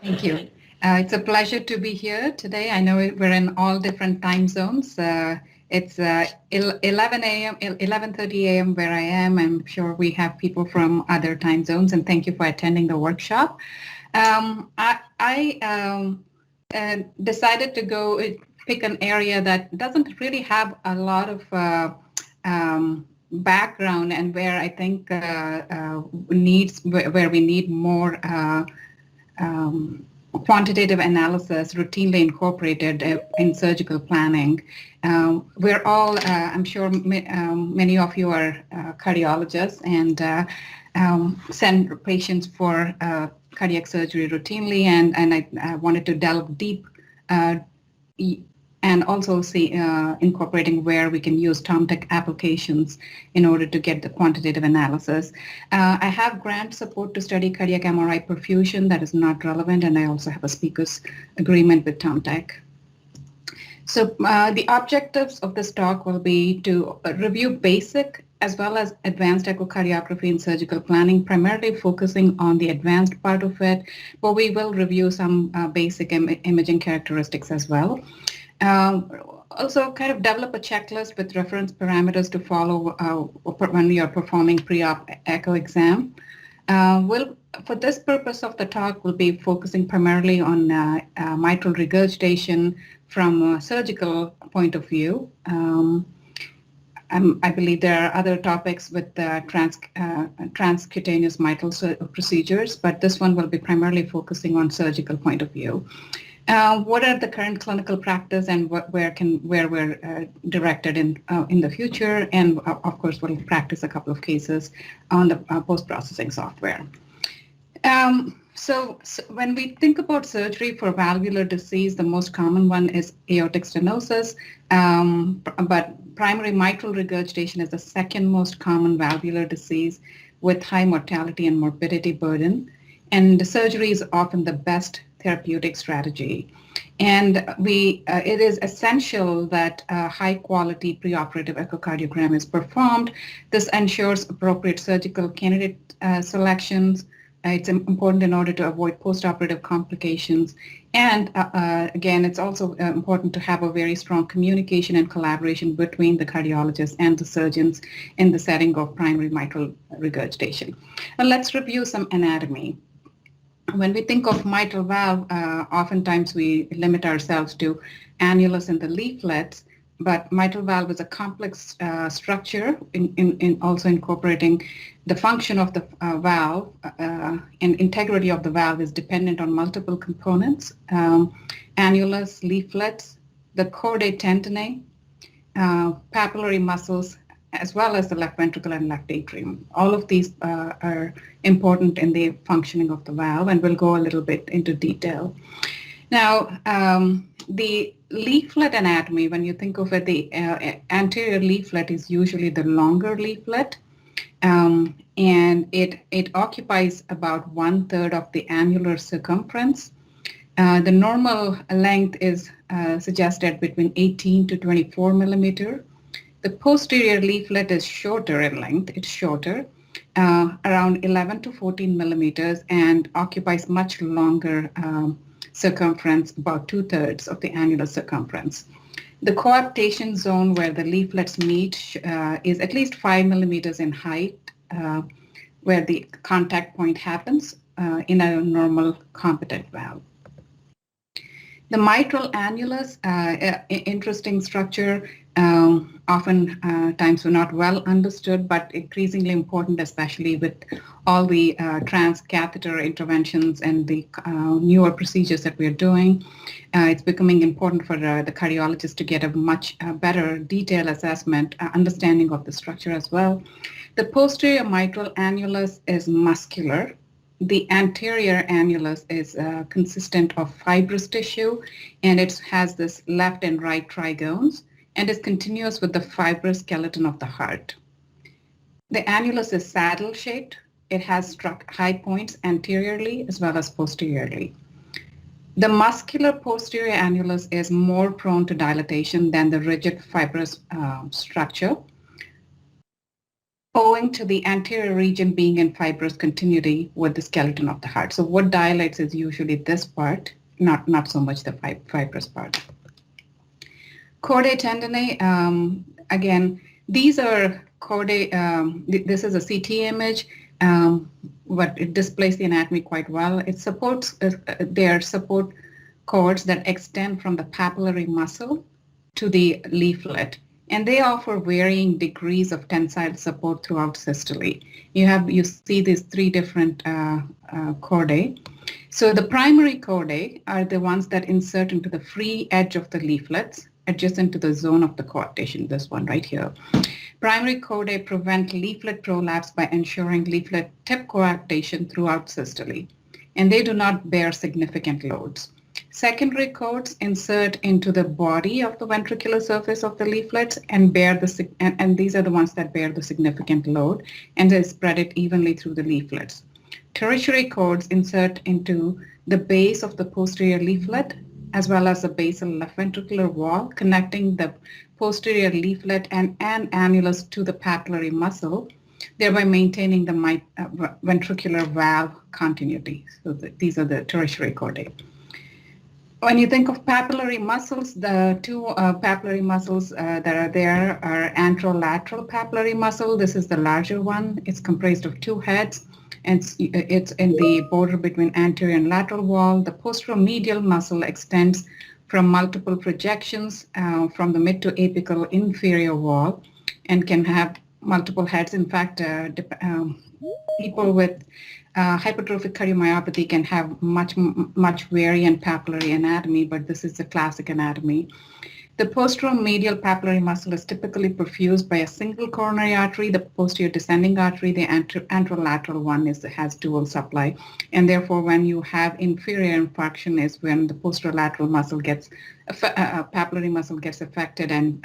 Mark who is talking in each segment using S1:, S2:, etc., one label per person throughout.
S1: Thank you. It's a pleasure to be here today. I know we're in all different time zones. It's 11 a.m., 11:30 a.m. where I am. I'm sure we have people from other time zones, and thank you for attending the workshop. I decided to go pick an area that doesn't really have a lot of background and where I think needs where we need more quantitative analysis routinely incorporated in surgical planning. We're all, I'm sure many of you are cardiologists and send patients for cardiac surgery routinely, and I wanted to delve deep and also see incorporating where we can use Tomtec applications in order to get the quantitative analysis. I have grant support to study cardiac MRI perfusion. That is not relevant, and I also have a speaker's agreement with Tomtec. So the objectives of this talk will be to review basic as well as advanced echocardiography in surgical planning, primarily focusing on the advanced part of it, but we will review some basic imaging characteristics as well. Also kind of develop a checklist with reference parameters to follow when you're performing pre-op echo exam. For this purpose of the talk, we'll be focusing primarily on mitral regurgitation from a surgical point of view. I believe there are other topics with transcutaneous mitral procedures, but this one will be primarily focusing on surgical point of view. What are the current clinical practice and where we're directed in the future, and of course we'll practice a couple of cases on the post-processing software. So when we think about surgery for valvular disease, the most common one is aortic stenosis, but primary mitral regurgitation is the second most common valvular disease with high mortality and morbidity burden, and surgery is often the best therapeutic strategy. And it is essential that high quality preoperative echocardiogram is performed. This ensures appropriate surgical candidate selections. It's important in order to avoid postoperative complications. And again, it's also important to have a very strong communication and collaboration between the cardiologists and the surgeons in the setting of primary mitral regurgitation. Now let's review some anatomy. When we think of mitral valve, oftentimes we limit ourselves to annulus and the leaflets, but mitral valve is a complex structure in also incorporating the function of the valve, and integrity of the valve is dependent on multiple components, annulus, leaflets, the chordae tentonae, papillary muscles, as well as the left ventricle and left atrium. All of these are important in the functioning of the valve, and we'll go a little bit into detail. Now, the leaflet anatomy, when you think of it, the anterior leaflet is usually the longer leaflet, and it occupies about 1/3 of the annular circumference. The normal length is suggested between 18 to 24 millimeter. The posterior leaflet is shorter in length. It's shorter, around 11 to 14 millimeters, and occupies much longer circumference, about 2/3 of the annular circumference. The coaptation zone where the leaflets meet is at least 5 millimeters in height, where the contact point happens in a normal competent valve. The mitral annulus, interesting structure, often times were not well understood, but increasingly important, especially with all the transcatheter interventions and the newer procedures that we're doing. It's becoming important for the cardiologist to get a much better detailed assessment, understanding of the structure as well. The posterior mitral annulus is muscular. The anterior annulus is consistent of fibrous tissue, and it has this left and right trigones, and is continuous with the fibrous skeleton of the heart. The annulus is saddle-shaped. It has struck high points anteriorly as well as posteriorly. The muscular posterior annulus is more prone to dilatation than the rigid fibrous structure. owing to the anterior region being in fibrous continuity with the skeleton of the heart. So what dilates is usually this part, not so much the fibrous part. Chordae tendineae, again, these are chordae, this is a CT image, but it displays the anatomy quite well. It supports, their support cords that extend from the papillary muscle to the leaflet, and they offer varying degrees of tensile support throughout systole. You see these three different chordae. So the primary chordae are the ones that insert into the free edge of the leaflets adjacent to the zone of the coarctation, this one right here. Primary chordae prevent leaflet prolapse by ensuring leaflet tip coarctation throughout systole, and they do not bear significant loads. Secondary cords insert into the body of the ventricular surface of the leaflets and and these are the ones that bear the significant load, and they spread it evenly through the leaflets. Tertiary cords insert into the base of the posterior leaflet as well as the basal left ventricular wall, connecting the posterior leaflet and annulus to the papillary muscle, thereby maintaining the ventricular valve continuity. So these are the tertiary chordae. When you think of papillary muscles, the two papillary muscles that are there are anterolateral papillary muscle. This is the larger one. It's comprised of two heads, and it's in the border between anterior and lateral wall. The posteromedial muscle extends from multiple projections from the mid to apical inferior wall and can have multiple heads. In fact, people with hypertrophic cardiomyopathy can have much variant papillary anatomy, but this is the classic anatomy. The posteromedial papillary muscle is typically perfused by a single coronary artery, the posterior descending artery. The anterolateral one has dual supply, and therefore when you have inferior infarction is when the posterolateral muscle papillary muscle gets affected and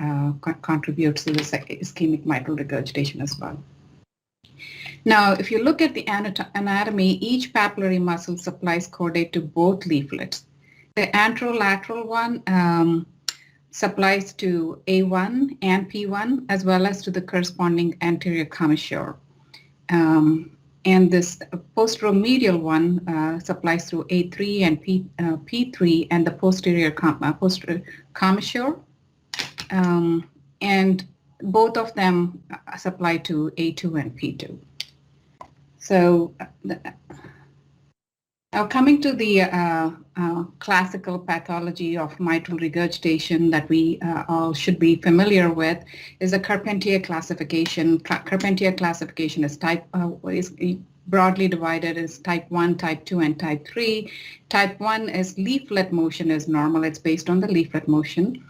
S1: contributes to the ischemic mitral regurgitation as well. Now, if you look at the anatomy, each papillary muscle supplies chordae to both leaflets. The anterolateral one supplies to A1 and P1, as well as to the corresponding anterior commissure. And this posteromedial one supplies through A3 and P3 and the posterior commissure. And both of them supply to A2 and P2. So now coming to the classical pathology of mitral regurgitation that we all should be familiar with is the Carpentier classification. Carpentier classification is is broadly divided as type 1, type 2, and type 3. Type 1 is leaflet motion is normal. It's based on the leaflet motion.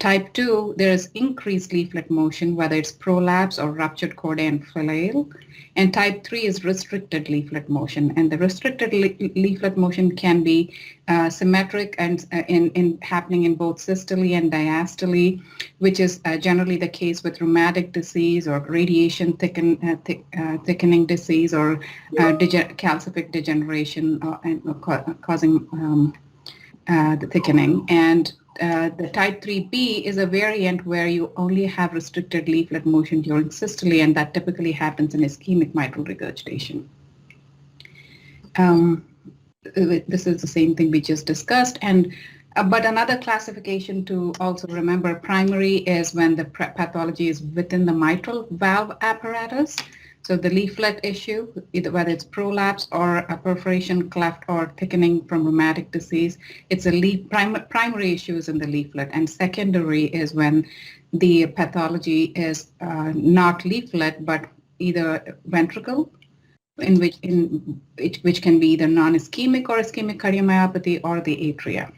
S1: Type 2, there is increased leaflet motion, whether it's prolapse or ruptured chordae and fillale. And type 3 is restricted leaflet motion. And the restricted leaflet motion can be symmetric and happening in both systole and diastole, which is generally the case with rheumatic disease or radiation thickening disease or calcific degeneration causing the thickening. And the type 3B is a variant where you only have restricted leaflet motion during systole, and that typically happens in ischemic mitral regurgitation. This is the same thing we just discussed, and but another classification to also remember, primary is when the pathology is within the mitral valve apparatus. So the leaflet issue, either whether it's prolapse or a perforation, cleft, or thickening from rheumatic disease, it's a primary issue is in the leaflet, and secondary is when the pathology is not leaflet but either ventricle, which can be either non-ischemic or ischemic cardiomyopathy, or the atria.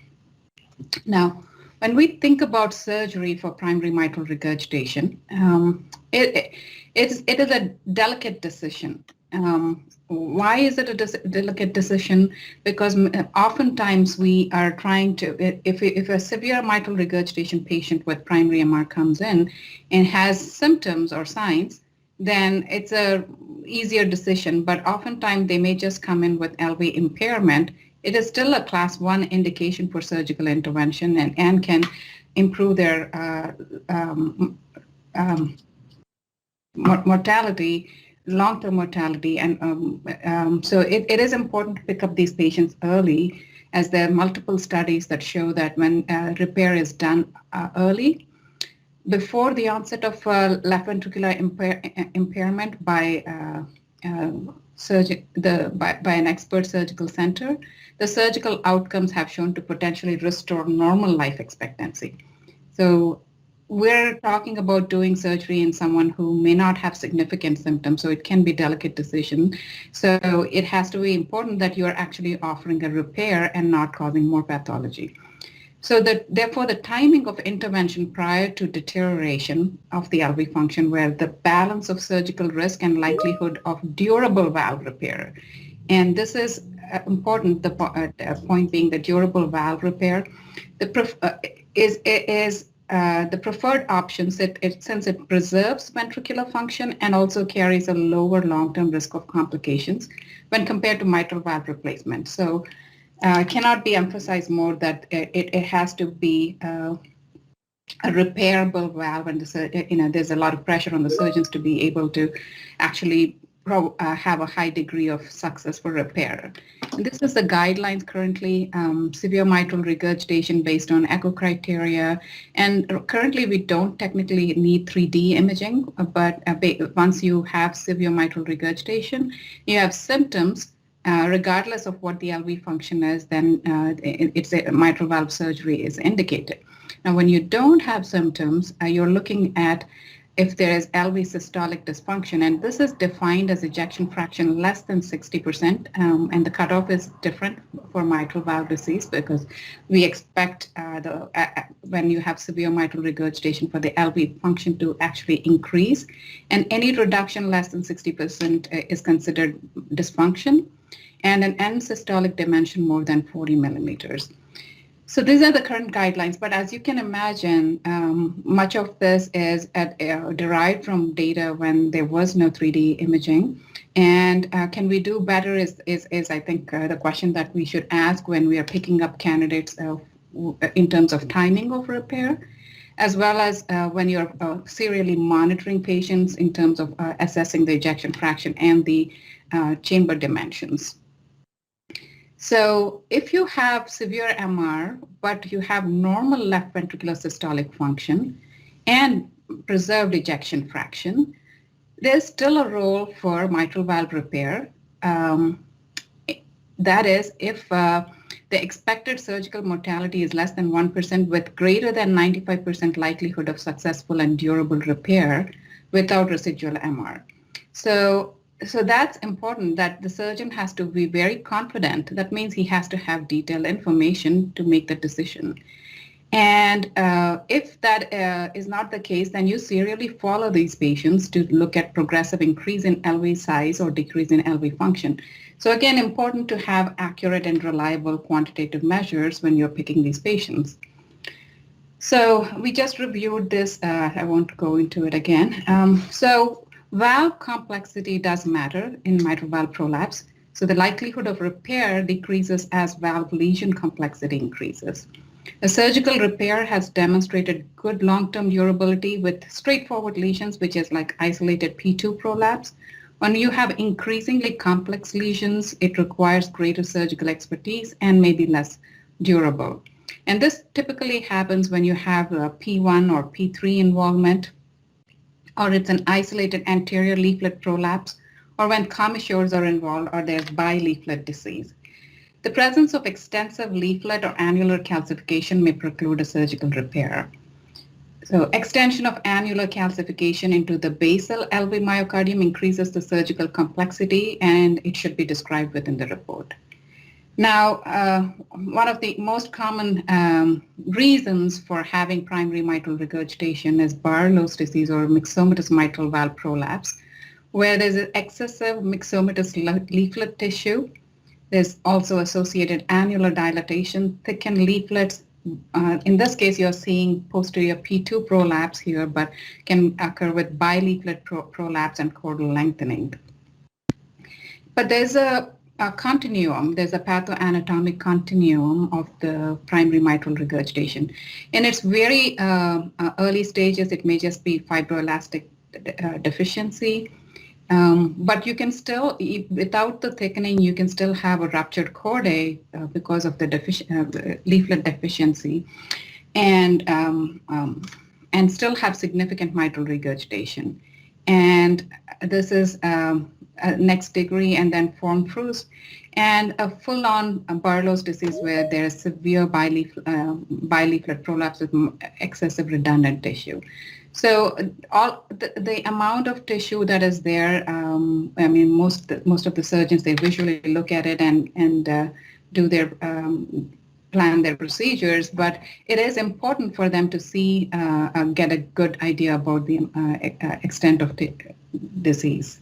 S1: Now, when we think about surgery for primary mitral regurgitation, it is a delicate decision. Why is it a delicate decision? Because oftentimes we are trying to, if a severe mitral regurgitation patient with primary MR comes in and has symptoms or signs, then it's a easier decision. But oftentimes they may just come in with LV impairment. It is still a class 1 indication for surgical intervention and can improve their mortality, long-term mortality. And so it is important to pick up these patients early, as there are multiple studies that show that when repair is done early, before the onset of left ventricular impairment by by an expert surgical center, the surgical outcomes have shown to potentially restore normal life expectancy. So we're talking about doing surgery in someone who may not have significant symptoms, so it can be a delicate decision. So it has to be important that you're actually offering a repair and not causing more pathology. So therefore, the timing of intervention prior to deterioration of the LV function, where the balance of surgical risk and likelihood of durable valve repair. And this is important, the point being the durable valve repair is the preferred option, since it preserves ventricular function and also carries a lower long-term risk of complications when compared to mitral valve replacement. So cannot be emphasized more that it has to be a repairable valve, and there's a lot of pressure on the surgeons to be able to actually have a high degree of success for repair. And this is the guidelines currently, severe mitral regurgitation based on echo criteria. And currently we don't technically need 3D imaging, but once you have severe mitral regurgitation, you have symptoms, regardless of what the LV function is, then it's a mitral valve surgery is indicated. Now, when you don't have symptoms, you're looking at if there is LV systolic dysfunction, and this is defined as ejection fraction less than 60%, and the cutoff is different for mitral valve disease because we expect when you have severe mitral regurgitation for the LV function to actually increase, and any reduction less than 60% is considered dysfunction, and an end systolic dimension more than 40 millimeters. So these are the current guidelines, but as you can imagine, much of this is derived from data when there was no 3D imaging. And can we do better is I think, the question that we should ask when we are picking up candidates in terms of timing of repair, as well as when you're serially monitoring patients in terms of assessing the ejection fraction and the chamber dimensions. So if you have severe MR, but you have normal left ventricular systolic function and preserved ejection fraction, there's still a role for mitral valve repair. That is, if the expected surgical mortality is less than 1% with greater than 95% likelihood of successful and durable repair without residual MR. So that's important, that the surgeon has to be very confident. That means he has to have detailed information to make the decision. And if that is not the case, then you serially follow these patients to look at progressive increase in LV size or decrease in LV function. So again, important to have accurate and reliable quantitative measures when you're picking these patients. So we just reviewed this. I won't go into it again. Valve complexity does matter in mitral valve prolapse. So the likelihood of repair decreases as valve lesion complexity increases. A surgical repair has demonstrated good long-term durability with straightforward lesions, which is like isolated P2 prolapse. When you have increasingly complex lesions, it requires greater surgical expertise and may be less durable. And this typically happens when you have a P1 or P3 involvement, or it's an isolated anterior leaflet prolapse, or when commissures are involved, or there's bileaflet disease. The presence of extensive leaflet or annular calcification may preclude a surgical repair. So extension of annular calcification into the basal LV myocardium increases the surgical complexity, and it should be described within the report. Now, one of the most common reasons for having primary mitral regurgitation is Barlow's disease or myxomatous mitral valve prolapse, where there's an excessive myxomatous leaflet tissue. There's also associated annular dilatation, thickened leaflets. In this case, you're seeing posterior P2 prolapse here, but can occur with bileaflet prolapse and chordal lengthening. But there's a continuum, there's a pathoanatomic continuum of the primary mitral regurgitation. In its very early stages, it may just be fibroelastic deficiency. But you can still, without the thickening, you can still have a ruptured chordae because of the leaflet deficiency, and still have significant mitral regurgitation. And this is next degree and then form fruits, and a full-on Barlow's disease where there's severe bileaflet prolapse with excessive redundant tissue. So all the amount of tissue that is there, I mean, most of the surgeons, they visually look at it and do their plan their procedures, but it is important for them to see, get a good idea about the extent of the disease.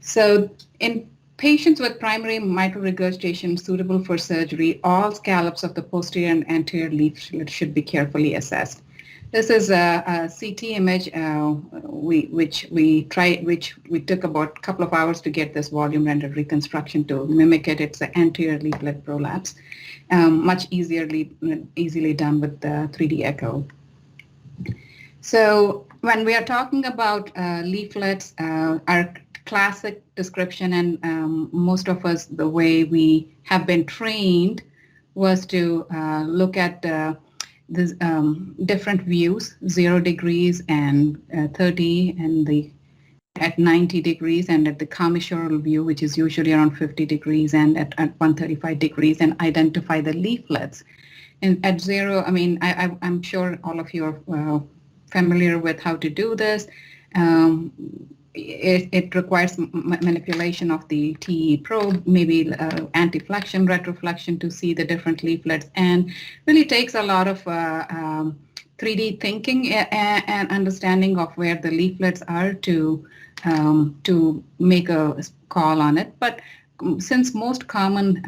S1: So in patients with primary mitral regurgitation suitable for surgery, all scallops of the posterior and anterior leaflet should be carefully assessed. This is a CT image which we took about a couple of hours to get this volume rendered reconstruction to mimic it. It's the anterior leaflet prolapse, much easily done with the 3D echo. So when we are talking about leaflets, our classic description, and most of us, the way we have been trained, was to look at the different views, 0 degrees and 30, and at 90 degrees, and at the commissural view, which is usually around 50 degrees, and at 135 degrees, and identify the leaflets. And at 0, I mean, I'm sure all of you are familiar with how to do this. It requires manipulation of the TE probe, maybe anti-flexion, retroflexion to see the different leaflets, and really takes a lot of 3D thinking and understanding of where the leaflets are to make a call on it. But since most common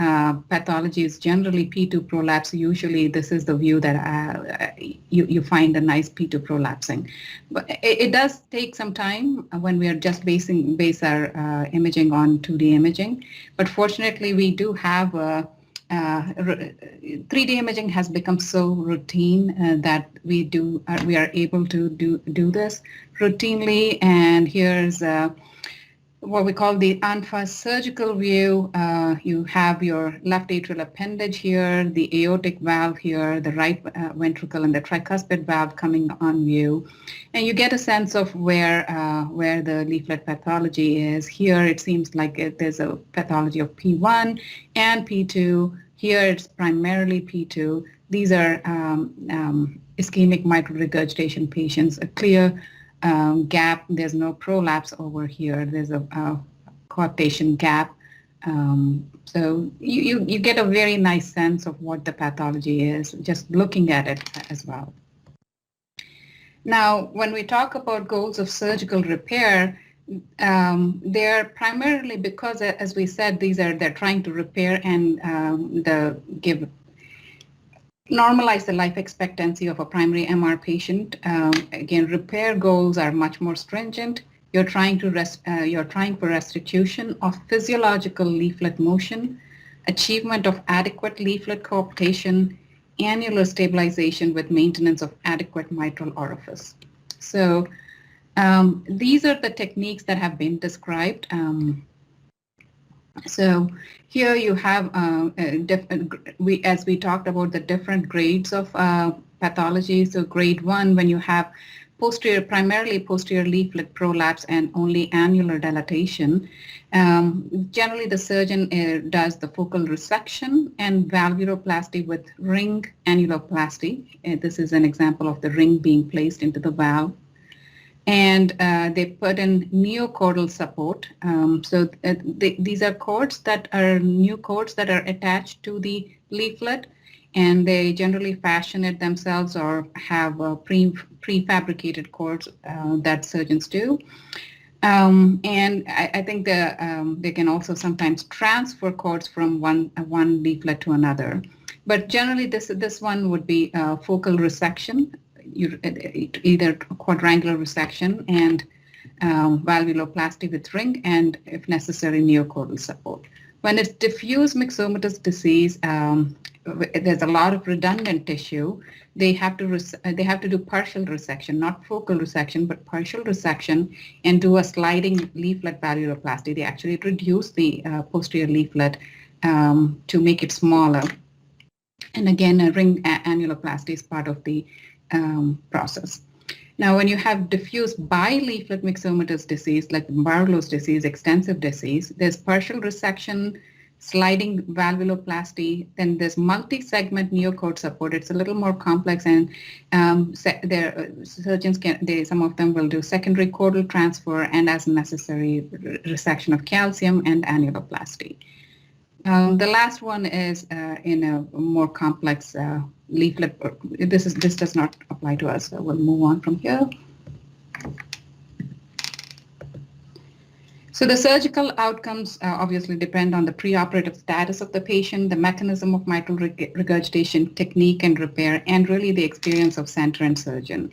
S1: pathology is generally P2 prolapse, usually this is the view that you find a nice P2 prolapsing. But it does take some time when we are just base our imaging on 2D imaging. But fortunately, we do have 3D imaging has become so routine that we are able to do this routinely. And here's what we call the ANFA surgical view. You have your left atrial appendage here, the aortic valve here, the right ventricle, and the tricuspid valve coming on view. And you get a sense of where the leaflet pathology is. Here it seems like there's a pathology of P1 and P2. Here it's primarily P2. These are ischemic mitral regurgitation patients, a clear gap. There's no prolapse over here. There's a coaptation gap. So you get a very nice sense of what the pathology is just looking at it as well. Now, when we talk about goals of surgical repair, they're primarily because, as we said, they're trying to repair and normalize the life expectancy of a primary MR patient. Again, repair goals are much more stringent. You're trying for restitution of physiological leaflet motion, achievement of adequate leaflet coaptation, annular stabilization with maintenance of adequate mitral orifice. So these are the techniques that have been described. So here you have, as we talked about the different grades of pathology. So grade 1, when you have primarily posterior leaflet prolapse and only annular dilatation, generally the surgeon does the focal resection and valvuloplasty with ring annuloplasty. This is an example of the ring being placed into the valve. And they put in neochordal support. These are cords that are new cords that are attached to the leaflet, and they generally fashion it themselves or have prefabricated cords that surgeons do. And I think they can also sometimes transfer cords from one leaflet to another. But generally, this one would be focal resection. Either quadrangular resection and valvuloplasty with ring, and if necessary, neochordal support. When it's diffuse myxomatous disease, there's a lot of redundant tissue. They have to do partial resection, not focal resection, but partial resection, and do a sliding leaflet valvuloplasty. They actually reduce the posterior leaflet to make it smaller. And again, a ring annuloplasty is part of the process. Now, when you have diffuse bileaflet myxomatous disease, like Barlow's disease, extensive disease, there's partial resection, sliding valvuloplasty, then there's multi-segment neocord support. It's a little more complex, and surgeons some of them will do secondary chordal transfer and, as necessary, resection of calcium and annuloplasty. The last one is in a more complex leaflet. This does not apply to us, so we'll move on from here. So the surgical outcomes obviously depend on the preoperative status of the patient, the mechanism of mitral regurgitation, technique and repair, and really the experience of center and surgeon.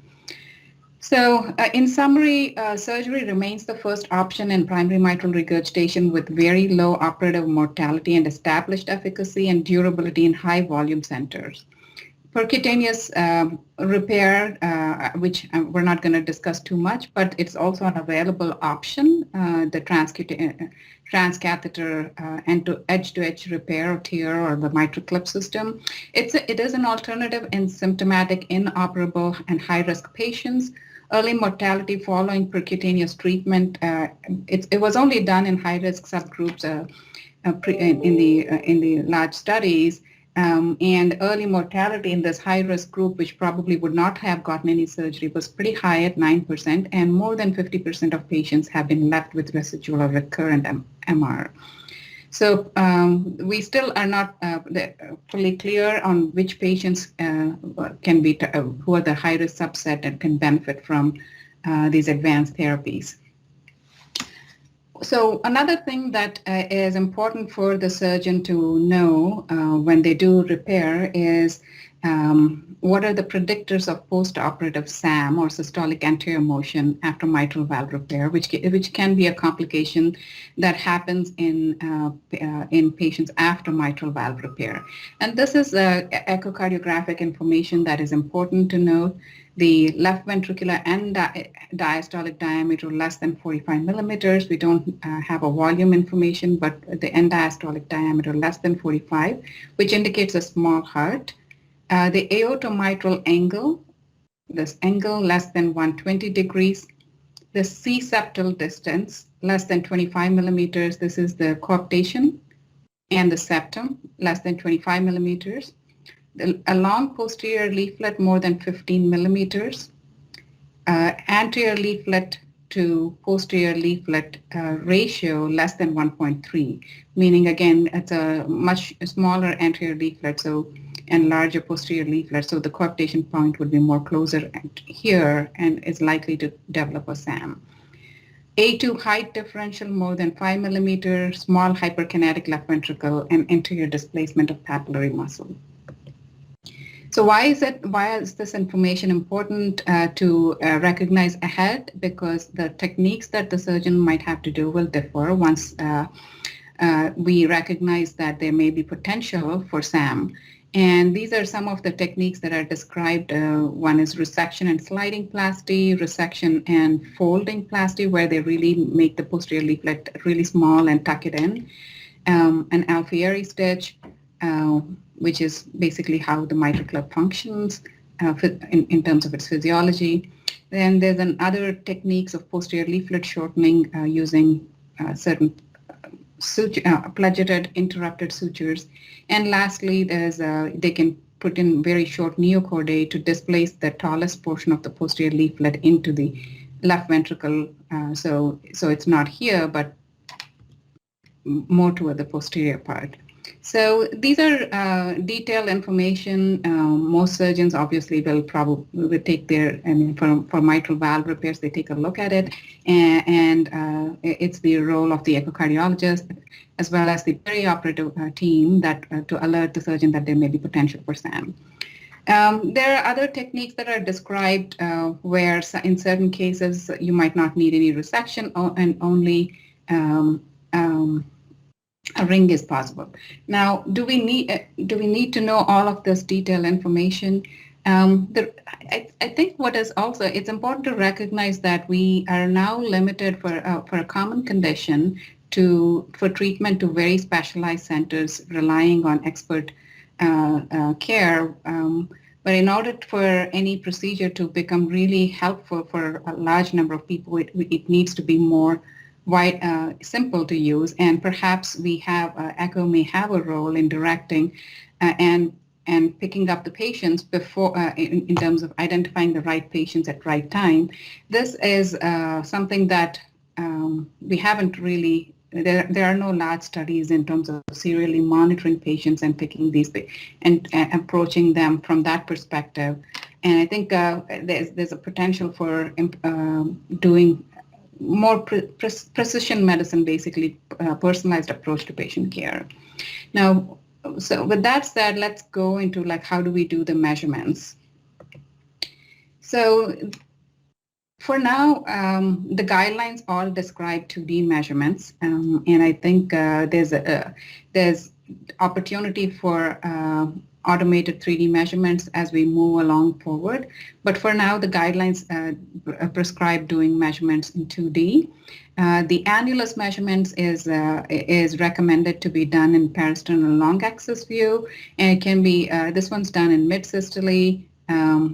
S1: So in summary, surgery remains the first option in primary mitral regurgitation with very low operative mortality and established efficacy and durability in high volume centers. Percutaneous repair, which we're not going to discuss too much, but it's also an available option, the transcatheter edge-to-edge repair or TEER or the mitral clip system. It is an alternative in symptomatic, inoperable, and high-risk patients. Early mortality following percutaneous treatment, it was only done in high-risk subgroups in the large studies. And early mortality in this high-risk group, which probably would not have gotten any surgery, was pretty high at 9%, and more than 50% of patients have been left with residual or recurrent MR. So we still are not fully clear on which patients can be, who are the high-risk subset and can benefit from these advanced therapies. So another thing that is important for the surgeon to know when they do repair is what are the predictors of post-operative SAM or systolic anterior motion after mitral valve repair, which can be a complication that happens in patients after mitral valve repair. And this is echocardiographic information that is important to note. The left ventricular and diastolic diameter less than 45 millimeters. We don't have a volume information, but the end diastolic diameter less than 45, which indicates a small heart. The aortomitral angle, this angle less than 120 degrees. The C-septal distance less than 25 millimeters. This is the coaptation, and the septum less than 25 millimeters. A long posterior leaflet more than 15 millimeters, anterior leaflet to posterior leaflet ratio less than 1.3, meaning again it's a much smaller anterior leaflet and larger posterior leaflet, so the coaptation point would be more closer here and is likely to develop a SAM. A2 height differential more than 5 millimeters, small hyperkinetic left ventricle, and anterior displacement of papillary muscle. So why is this information important to recognize ahead? Because the techniques that the surgeon might have to do will differ once we recognize that there may be potential for SAM. And these are some of the techniques that are described. One is resection and sliding plasty, resection and folding plasty, where they really make the posterior leaflet really small and tuck it in. An Alfieri stitch, which is basically how the mitral clip functions in terms of its physiology. Then there's other techniques of posterior leaflet shortening using certain pledgeted interrupted sutures. And lastly, they can put in very short neocordae to displace the tallest portion of the posterior leaflet into the left ventricle. So it's not here, but more toward the posterior part. So these are detailed information. Most surgeons obviously will probably take for mitral valve repairs, they take a look at it, and it's the role of the echocardiologist as well as the perioperative team that to alert the surgeon that there may be potential for SAM. There are other techniques that are described where in certain cases you might not need any resection and only a ring is possible. Now, do we need to know all of this detailed information? I think what is also it's important to recognize that we are now limited for a common condition for treatment to very specialized centers relying on expert care. But in order for any procedure to become really helpful for a large number of people, it needs to be more simple to use, and perhaps echo may have a role in directing and picking up the patients before in terms of identifying the right patients at right time. This is something that we haven't really. There are no large studies in terms of serially monitoring patients and picking and approaching them from that perspective. And I think there's a potential for doing more precision medicine, basically personalized approach to patient care. Now, so with that said, let's go into like how do we do the measurements. So for now, the guidelines all describe 2D measurements, and I think there's opportunity for automated 3D measurements as we move along forward. But for now, the guidelines prescribe doing measurements in 2D. The annulus measurements is recommended to be done in parasternal long axis view, and it can be this one's done in mid systole,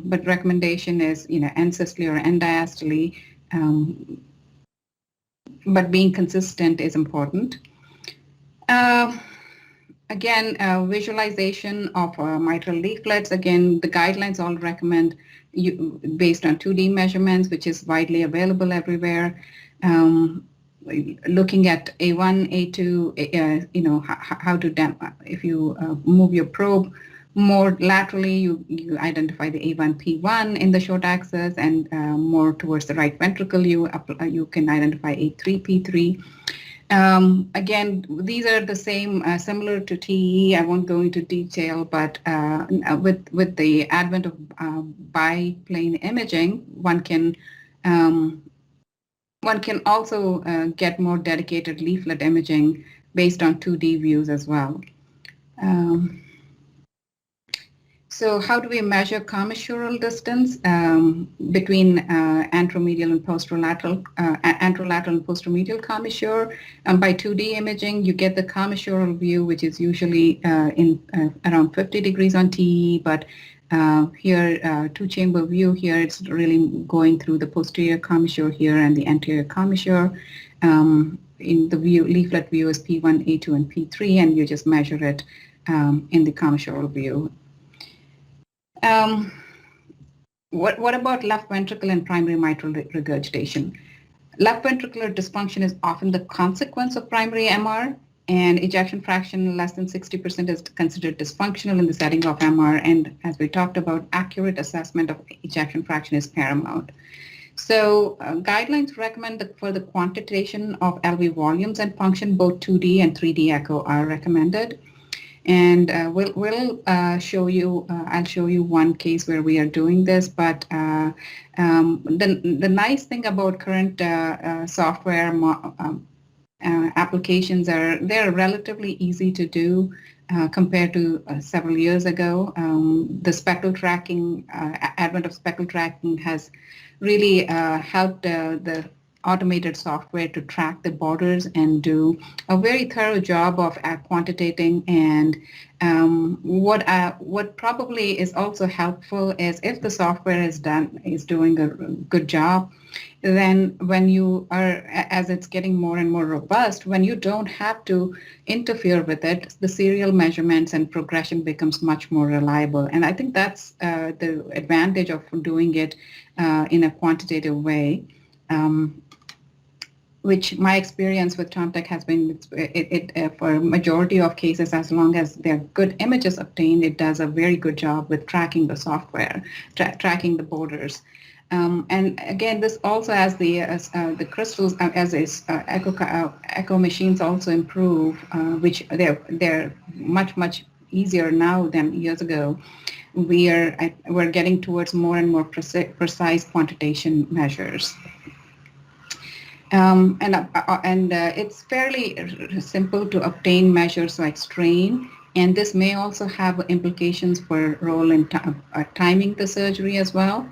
S1: but recommendation is end systole or end diastole. But being consistent is important. Again, visualization of mitral leaflets. Again, the guidelines all recommend based on 2D measurements, which is widely available everywhere. Looking at A1, A2, how to if you move your probe more laterally, you identify the A1P1 in the short axis, and more towards the right ventricle, you can identify A3P3. Again, these are the same, similar to TE. I won't go into detail, but with the advent of biplane imaging, one can also get more dedicated leaflet imaging based on 2D views as well. So how do we measure commissural distance between anteromedial and posterolateral, anterolateral and posteromedial commissure? By 2D imaging, you get the commissural view, which is usually in around 50 degrees on TE, but here, two-chamber view here, it's really going through the posterior commissure here and the anterior commissure. In the leaflet view is P1, A2, and P3, and you just measure it in the commissural view. What about left ventricle and primary mitral regurgitation? Left ventricular dysfunction is often the consequence of primary MR, and ejection fraction less than 60% is considered dysfunctional in the setting of MR, and as we talked about, accurate assessment of ejection fraction is paramount. So guidelines recommend for the quantitation of LV volumes and function, both 2D and 3D echo are recommended. And we'll show you. I'll show you one case where we are doing this. But the nice thing about current software applications they're relatively easy to do compared to several years ago. The speckle tracking, advent of speckle tracking has really helped the automated software to track the borders and do a very thorough job of quantitating. And what probably is also helpful is if the software is doing a good job, then when you are, as it's getting more and more robust, when you don't have to interfere with it, the serial measurements and progression becomes much more reliable. And I think that's the advantage of doing it in a quantitative way. Which my experience with Tomtec has been, for a majority of cases, as long as there are good images obtained, it does a very good job with tracking the software, tracking the borders. And again, this also, as the crystals, echo machines also improve, which they're much easier now than years ago. We're getting towards more and more precise quantitation measures. It's fairly simple to obtain measures like strain, and this may also have implications for role in timing the surgery as well.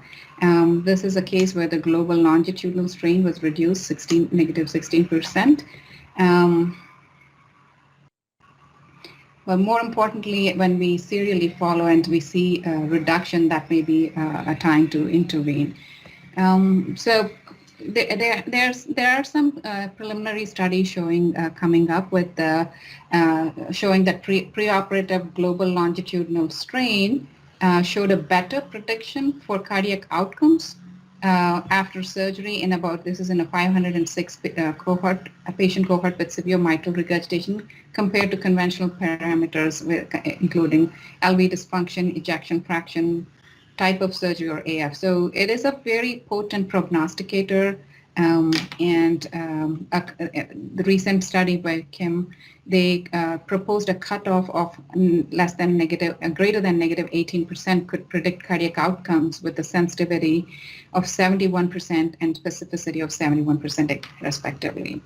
S1: This is a case where the global longitudinal strain was reduced -16%. Um, but more importantly, when we serially follow and we see a reduction, that may be a time to intervene. So there are some preliminary studies showing coming up with showing that preoperative global longitudinal strain showed a better prediction for cardiac outcomes after surgery in this is in a 506 cohort, a patient cohort with severe mitral regurgitation compared to conventional parameters including LV dysfunction, ejection fraction, type of surgery or AF. So it is a very potent prognosticator. The recent study by Kim, they proposed a cutoff of greater than -18% could predict cardiac outcomes with a sensitivity of 71% and specificity of 71% respectively.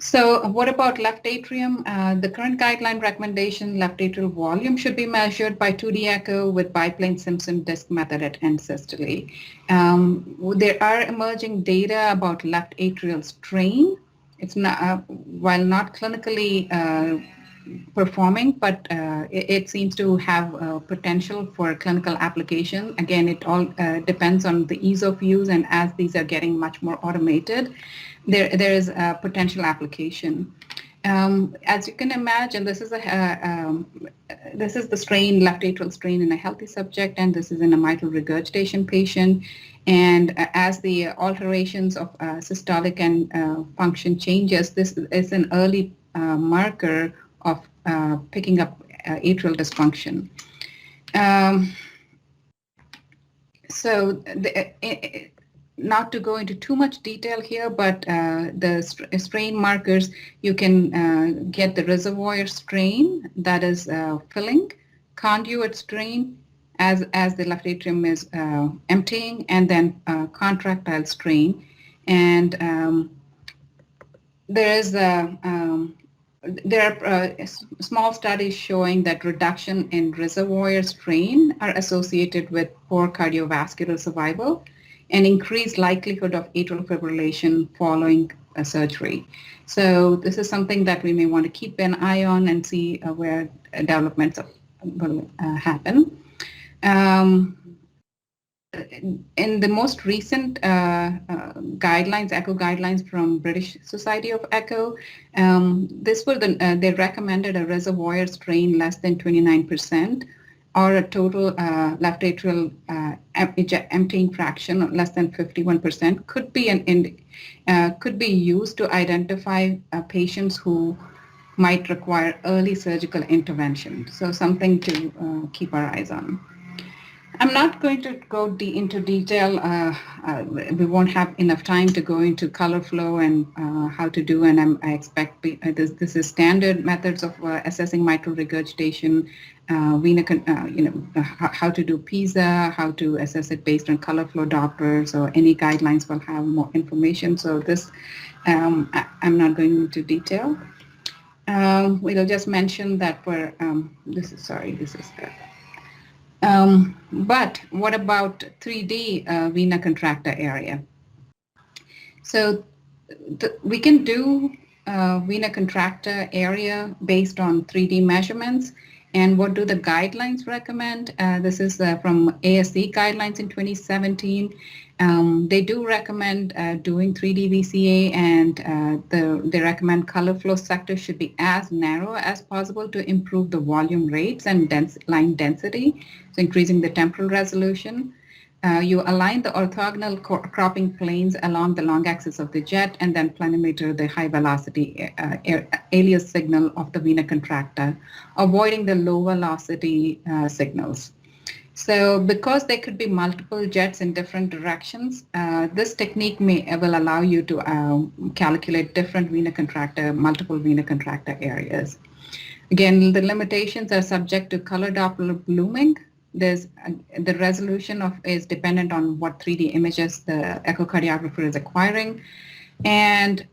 S1: So what about left atrium? The current guideline recommendation, left atrial volume should be measured by 2D echo with biplane Simpson disc method at end systole. There are emerging data about left atrial strain. It's not, while not clinically performing, but it seems to have potential for clinical application. Again, it all depends on the ease of use, and as these are getting much more automated, there is a potential application. As you can imagine, this is the strain, left atrial strain in a healthy subject, and this is in a mitral regurgitation patient. And as the alterations of systolic and function changes, this is an early marker of picking up atrial dysfunction. Not to go into too much detail here, but the strain markers, you can get the reservoir strain, that is filling, conduit strain as the left atrium is emptying, and then contractile strain. And there are small studies showing that reduction in reservoir strain are associated with poor cardiovascular survival and increased likelihood of atrial fibrillation following a surgery. So this is something that we may want to keep an eye on and see where developments will happen. In the most recent guidelines, echo guidelines from British Society of Echo, they recommended a reservoir strain less than 29%, or a total left atrial emptying fraction less than 51% could be used to identify patients who might require early surgical intervention. So something to keep our eyes on. I'm not going to go into detail. We won't have enough time to go into color flow and how to do, and I expect this is standard methods of assessing mitral regurgitation, how to do PISA, how to assess it based on color flow Dopplers, or any guidelines will have more information. So this, I'm not going into detail. We'll just mention that for, but what about 3D vena contracta area? So we can do vena contracta area based on 3D measurements. And what do the guidelines recommend? This is from ASC guidelines in 2017. They do recommend doing 3D VCA, and they recommend color flow sectors should be as narrow as possible to improve the volume rates and line density, so increasing the temporal resolution. You align the orthogonal cropping planes along the long axis of the jet, and then planimeter the high velocity alias signal of the vena contracta, avoiding the low velocity signals. So because there could be multiple jets in different directions, this technique will allow you to calculate different vena contracta, multiple vena contracta areas. Again, the limitations are subject to color Doppler blooming. The resolution is dependent on what 3D images the echocardiographer is acquiring. And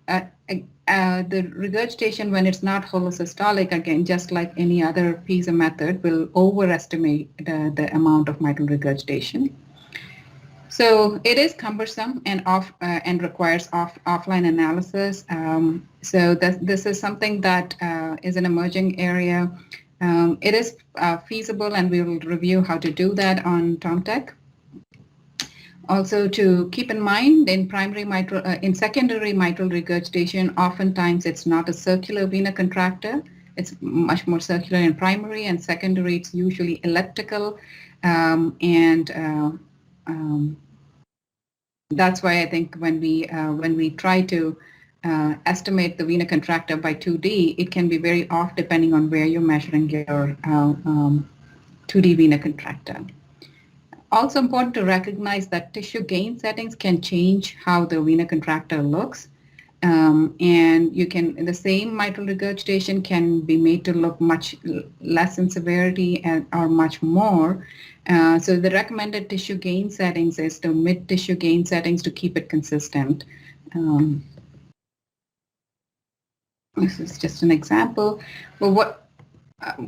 S1: the regurgitation, when it's not holosystolic, again, just like any other PISA method, will overestimate the amount of mitral regurgitation. So it is cumbersome and and requires offline analysis. So this is something that is an emerging area. It is feasible, and we will review how to do that on Tomtec. Also, to keep in mind, in secondary mitral regurgitation, oftentimes it's not a circular vena contractor. It's much more circular in primary, and secondary it's usually elliptical, and that's why I think when we try to estimate the vena contracta by 2D, it can be very off depending on where you're measuring your 2D vena contracta. Also important to recognize that tissue gain settings can change how the vena contracta looks. And the same mitral regurgitation can be made to look much less in severity or much more. So the recommended tissue gain settings is to mid tissue gain settings to keep it consistent. This is just an example. But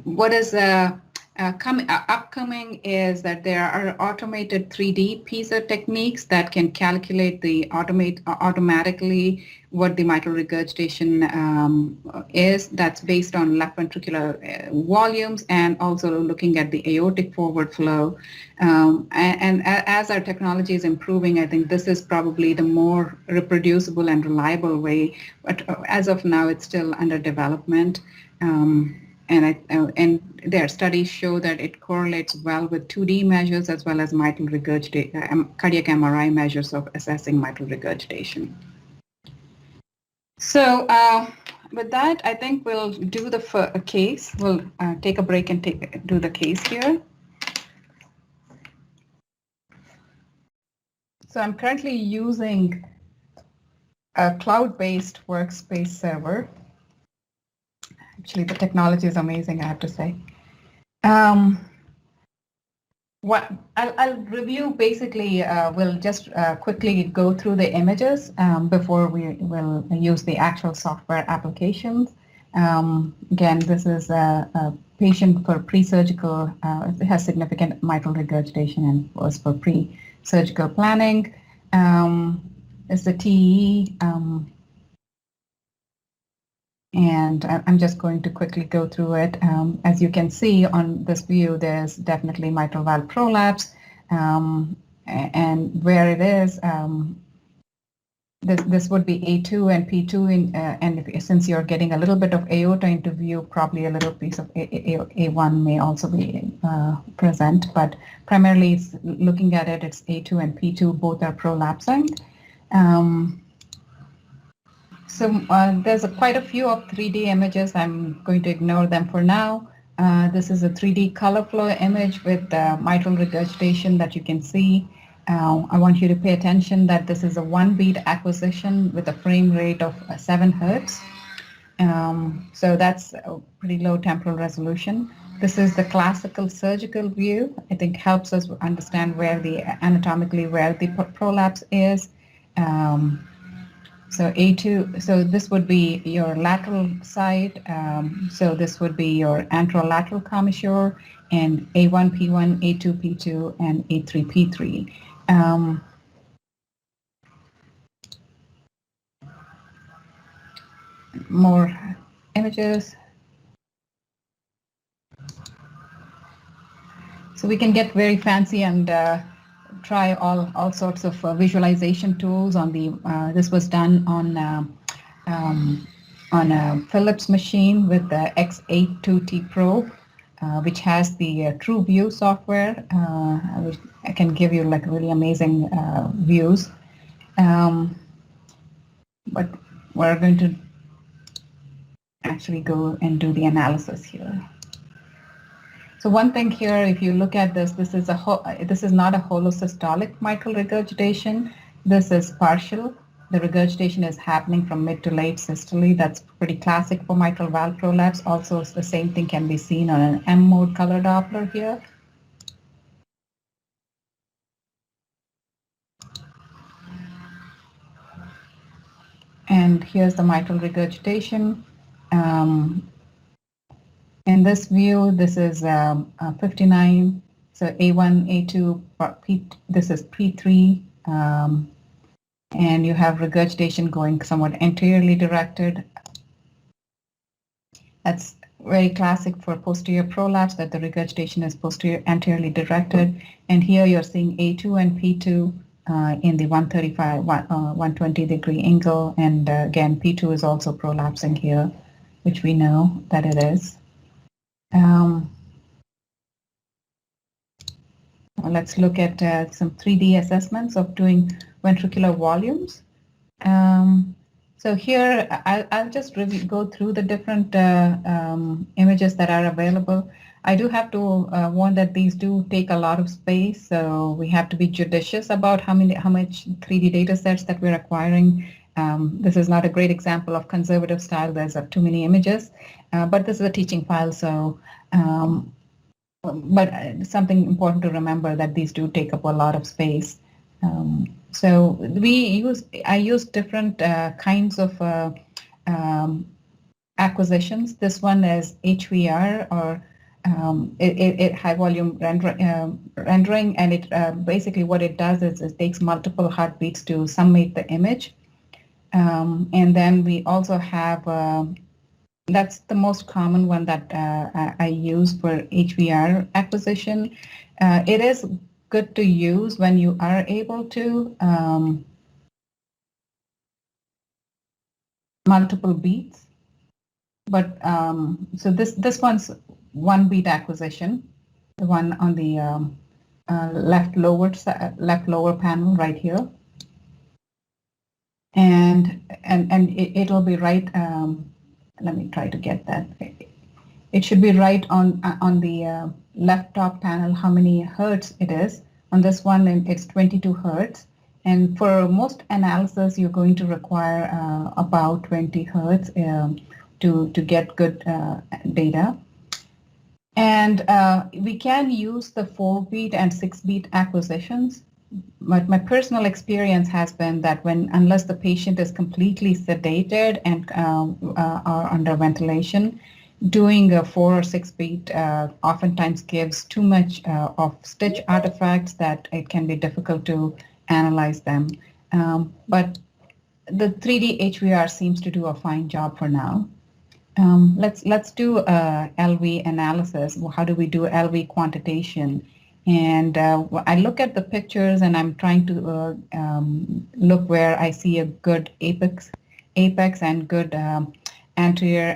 S1: what is upcoming is that there are automated 3D PISA techniques that can calculate automatically what the mitral regurgitation is. That's based on left ventricular volumes and also looking at the aortic forward flow. And as our technology is improving, I think this is probably the more reproducible and reliable way. But as of now, it's still under development. And their studies show that it correlates well with 2D measures as well as mitral regurgitation, cardiac MRI measures of assessing mitral regurgitation. So with that, I think we'll do the case. We'll take a break and do the case here. So I'm currently using a cloud-based workspace server. Actually, the technology is amazing, I have to say. What I'll review basically, we'll just quickly go through the images before we will use the actual software applications. Again, this is a patient for pre-surgical, has significant mitral regurgitation and was for pre-surgical planning. It's the TE. And I'm just going to quickly go through it. As you can see on this view, there's definitely mitral valve prolapse. And where it is, this would be A2 and P2. And since you're getting a little bit of aorta into view, probably a little piece of A1 may also be present. But primarily, it's looking at it, it's A2 and P2, both are prolapsing. So there's quite a few of 3D images. I'm going to ignore them for now. This is a 3D color flow image with mitral regurgitation that you can see. I want you to pay attention that this is a 1-beat acquisition with a frame rate of 7 Hertz. So that's a pretty low temporal resolution. This is the classical surgical view. I think helps us understand where anatomically where the prolapse is. So A2, so this would be your lateral side. So this would be your anterolateral commissure, and A1, P1, A2, P2, and A3, P3. More images. So we can get very fancy and try all sorts of visualization tools on the. This was done on a Philips machine with the X82T probe, which has the TrueView software, which can give you like really amazing views. But we're going to actually go and do the analysis here. So one thing here, if you look at this, this is not a holosystolic mitral regurgitation. This is partial. The regurgitation is happening from mid to late systole. That's pretty classic for mitral valve prolapse. Also, the same thing can be seen on an M mode color Doppler here. and here's the mitral regurgitation. In this view, this is 59. So A1, A2, this is P3, and you have regurgitation going somewhat anteriorly directed. That's very classic for posterior prolapse, that the regurgitation is anteriorly directed. And here you're seeing A2 and P2 in the 135, 120 degree angle. And again, P2 is also prolapsing here, which we know that it is. Let's look at some 3D assessments of doing ventricular volumes. So here, I'll just go through the different images that are available. I do have to warn that these do take a lot of space, so we have to be judicious about how much 3D data sets that we're acquiring. This is not a great example of conservative style. There's too many images, but this is a teaching file, so but something important to remember that these do take up a lot of space. So I use different kinds of acquisitions. This one is HVR, or high volume rendering, and it basically what it does is it takes multiple heartbeats to summate the image. And then we also have that's the most common one that I use for HVR acquisition. It is good to use when you are able to multiple beats. But so this one's one beat acquisition, the one on the left lower panel right here, and it'll be right. Let me try to get that. It should be right on the left top panel how many hertz it is. On this one, it's 22 hertz. And for most analysis, you're going to require about 20 hertz to get good data. And we can use the 4-beat and 6-beat acquisitions. But my personal experience has been that unless the patient is completely sedated and are under ventilation, doing a 4 or 6 beat oftentimes gives too much of stitch artifacts that it can be difficult to analyze them. But the 3D HVR seems to do a fine job for now. Let's do LV analysis. How do we do LV quantitation? And I look at the pictures and I'm trying to look where I see a good apex and good anterior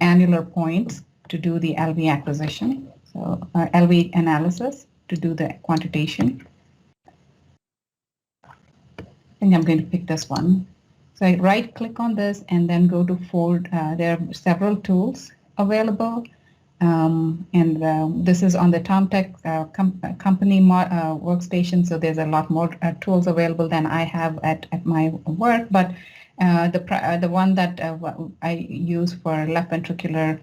S1: annular points to do the LV acquisition. So LV analysis to do the quantitation. And I'm going to pick this one. So I right click on this and then go to fold. There are several tools available. This is on the Tomtec company workstation, so there's a lot more tools available than I have at my work. But the one that I use for left ventricular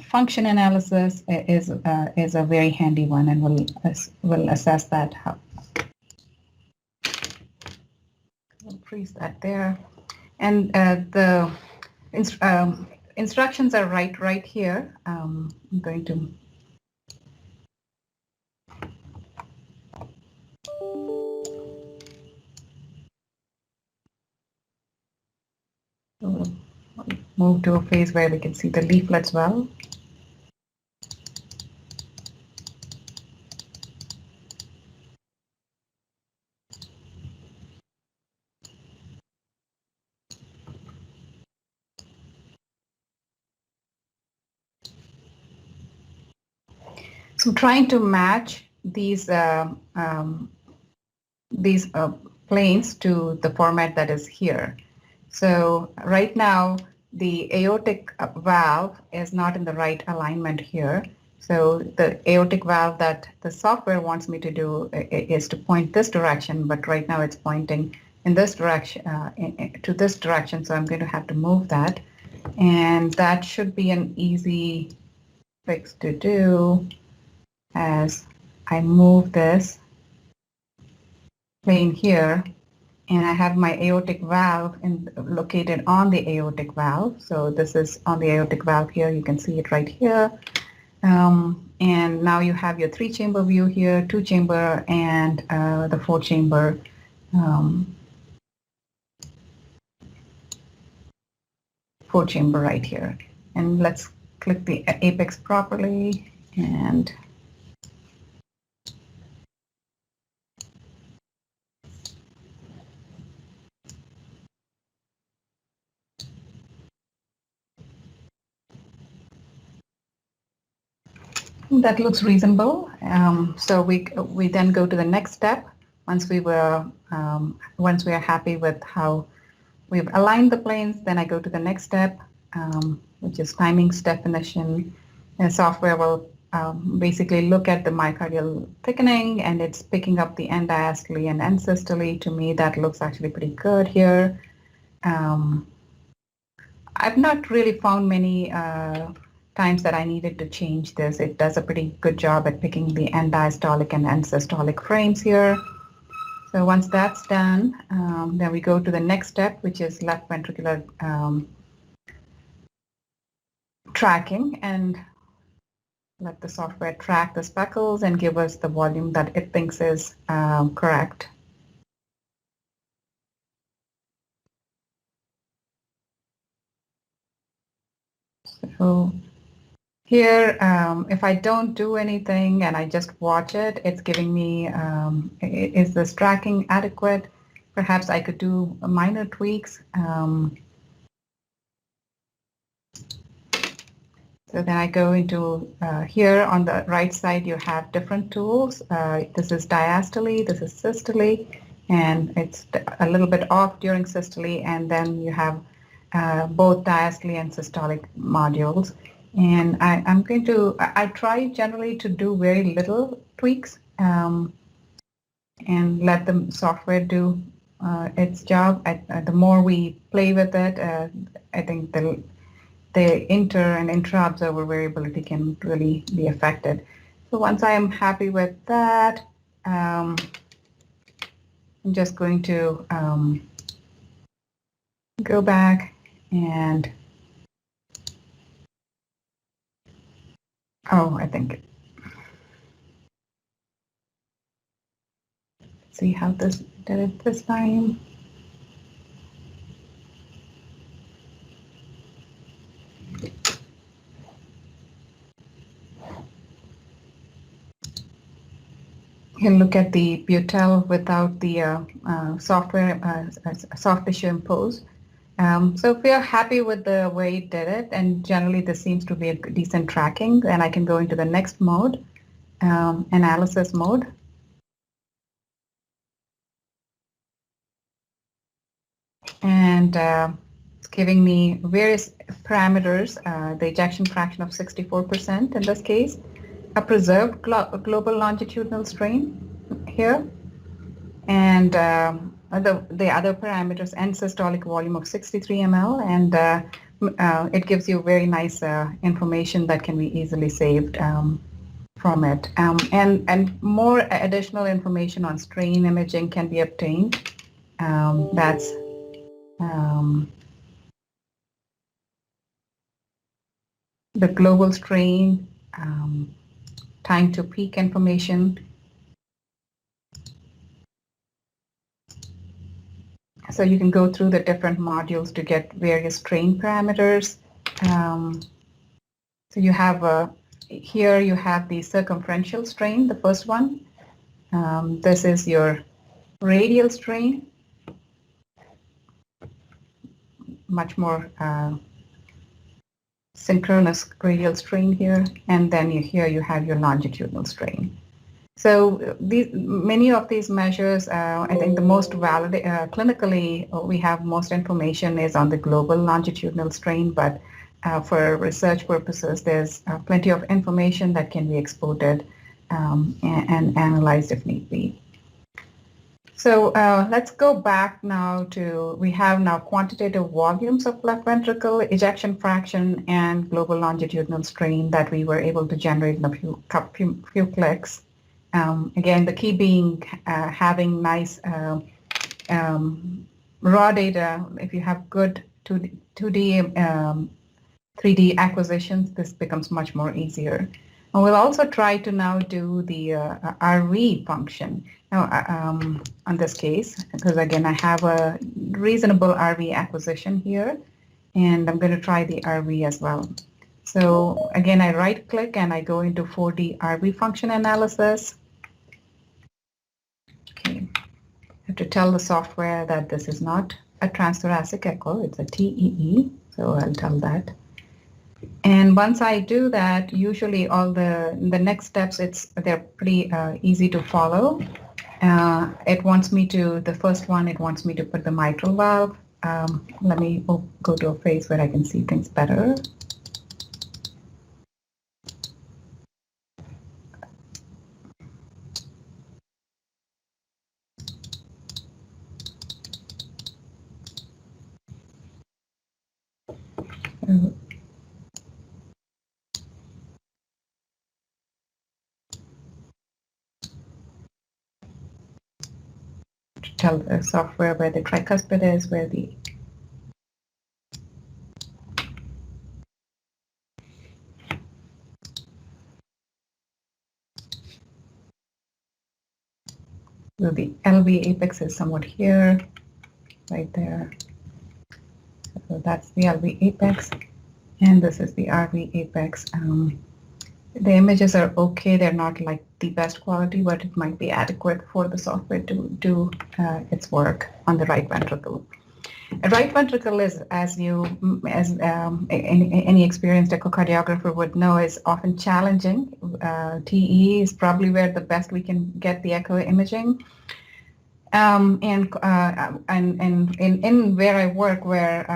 S1: function analysis is a very handy one, and we'll assess that. We'll freeze that there, and the instructions are right here. I'm going to move to a phase where we can see the leaflets well. So trying to match these planes to the format that is here. So right now, the aortic valve is not in the right alignment here. So the aortic valve that the software wants me to do is to point this direction, but right now it's pointing in this direction, to this direction. So I'm going to have to move that. And that should be an easy fix to do. As I move this plane here, And I have my aortic valve located on the aortic valve. So this is on the aortic valve here. You can see it right here. And now you have your 3-chamber view here, 2-chamber, and the 4-chamber. 4-chamber right here. And let's click the apex properly, and that looks reasonable. So we then go to the next step. Once we are happy with how we've aligned the planes, then I go to the next step, which is timings definition. And software will basically look at the myocardial thickening, and it's picking up the end diastole and end systole. To me, that looks actually pretty good here. I've not really found many times that I needed to change this. It does a pretty good job at picking the end diastolic and end systolic frames here. So once that's done, then we go to the next step, which is left ventricular tracking, and let the software track the speckles and give us the volume that it thinks is correct. So here, if I don't do anything and I just watch it, it's giving me, is this tracking adequate? Perhaps I could do minor tweaks. So then I go into here on the right side, you have different tools. This is diastole, this is systole, and it's a little bit off during systole, and then you have both diastole and systolic modules. And I try generally to do very little tweaks and let the software do its job. The more we play with it, I think the inter and intra-observer variability can really be affected. So once I am happy with that, I'm just going to go back and, I think, see how this did it this time. You can look at the butyl without the software soft tissue imposed. So if we are happy with the way it did it, and generally this seems to be a decent tracking, then I can go into the next mode, analysis mode. And it's giving me various parameters, the ejection fraction of 64% in this case, a preserved global longitudinal strain here, and the other parameters, end systolic volume of 63 ml, and it gives you very nice information that can be easily saved from it. And more additional information on strain imaging can be obtained. That's the global strain, time to peak information. So you can go through the different modules to get various strain parameters. So you have here you have the circumferential strain, the first one. This is your radial strain, much more synchronous radial strain here, and then here you have your longitudinal strain. So many of these measures, I think the most valid, clinically we have most information is on the global longitudinal strain, but for research purposes there's plenty of information that can be exported and analyzed if need be. So let's go back now to, we have now quantitative volumes of left ventricle, ejection fraction, and global longitudinal strain that we were able to generate in a few clicks. Again, the key being having nice raw data, if you have good 2D 3D acquisitions, this becomes much more easier. And we'll also try to now do the RV function now on this case, because again, I have a reasonable RV acquisition here, and I'm going to try the RV as well. So again, I right click and I go into 4D RV function analysis. Okay, I have to tell the software that this is not a transthoracic echo, it's a TEE, so I'll tell that. And once I do that, usually all the next steps, they're pretty easy to follow. It wants me to, the first one, it wants me to put the mitral valve. Let me go to a phase where I can see things better. Tell the software where the tricuspid is, where the LV apex is somewhat here, right there. So that's the LV apex, and this is the RV apex. The images are okay. They're not like the best quality, but it might be adequate for the software to do its work on the right ventricle. A right ventricle is, as any experienced echocardiographer would know, is often challenging. TE is probably where the best we can get the echo imaging. And in where I work, where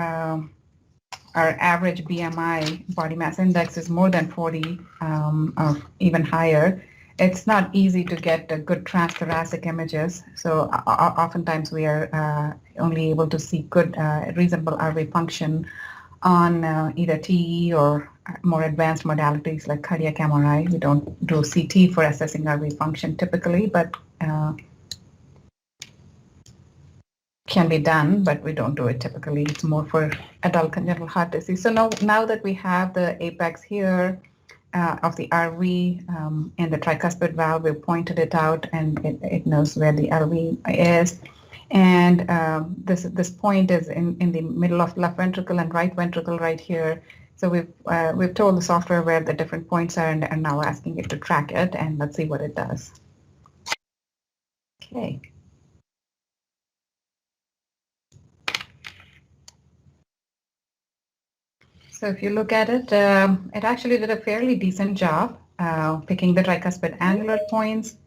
S1: our average BMI, body mass index, is more than 40 or even higher, it's not easy to get good transthoracic images. So oftentimes we are only able to see good, reasonable RV function on either TE or more advanced modalities like cardiac MRI. We don't do CT for assessing RV function typically, but can be done, but we don't do it typically. It's more for adult congenital heart disease. So now that we have the apex here of the RV and the tricuspid valve, we've pointed it out, and it knows where the LV is. And this point is in the middle of left ventricle and right ventricle right here. So we've told the software where the different points are, and now asking it to track it, and let's see what it does. Okay. So if you look at it, it actually did a fairly decent job picking the tricuspid annular points.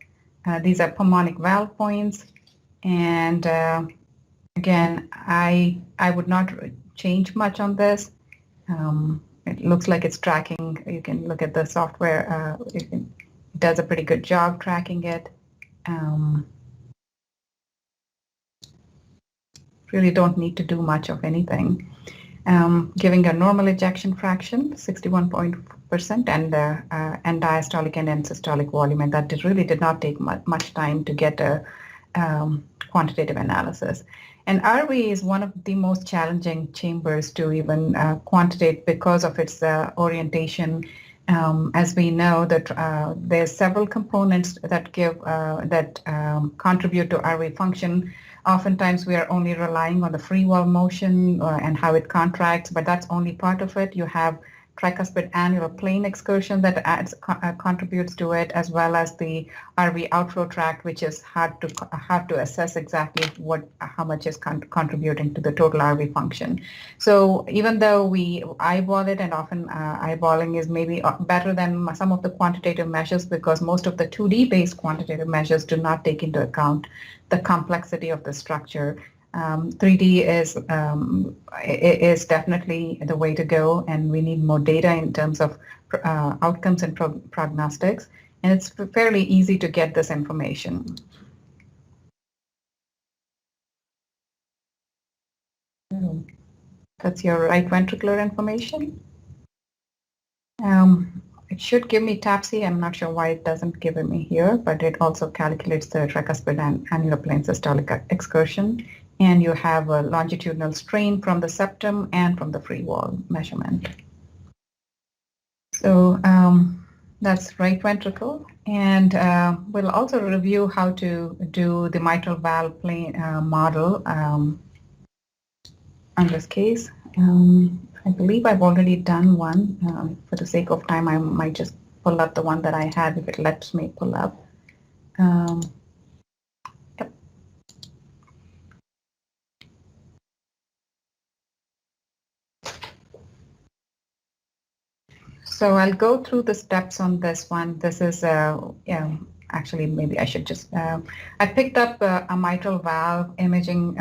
S1: These are pulmonic valve points. And again, I would not change much on this. It looks like it's tracking. You can look at the software. It does a pretty good job tracking it. Really don't need to do much of anything. Giving a normal ejection fraction, 61% and diastolic and end systolic volume, and that really did not take much time to get a quantitative analysis. And RV is one of the most challenging chambers to even quantitate because of its orientation. As we know that there's several components that contribute to RV function. Oftentimes we are only relying on the free wall motion and how it contracts, but that's only part of it. You have tricuspid annular plane excursion that contributes to it, as well as the RV outflow tract, which is hard to assess exactly how much is contributing to the total RV function. So even though we eyeball it, and often eyeballing is maybe better than some of the quantitative measures, because most of the 2D based quantitative measures do not take into account the complexity of the structure. 3D is definitely the way to go, and we need more data in terms of outcomes and prognostics, and it's fairly easy to get this information. That's your right ventricular information. it should give me TAPSE. I'm not sure why it doesn't give it me here, but it also calculates the tricuspid and annular plane systolic excursion. And you have a longitudinal strain from the septum and from the free wall measurement. So that's right ventricle. And we'll also review how to do the mitral valve plane model on this case. I believe I've already done one. For the sake of time, I might just pull up the one that I had if it lets me pull up. Yep. So I'll go through the steps on this one. This is, actually, maybe I should just, I picked up a mitral valve imaging.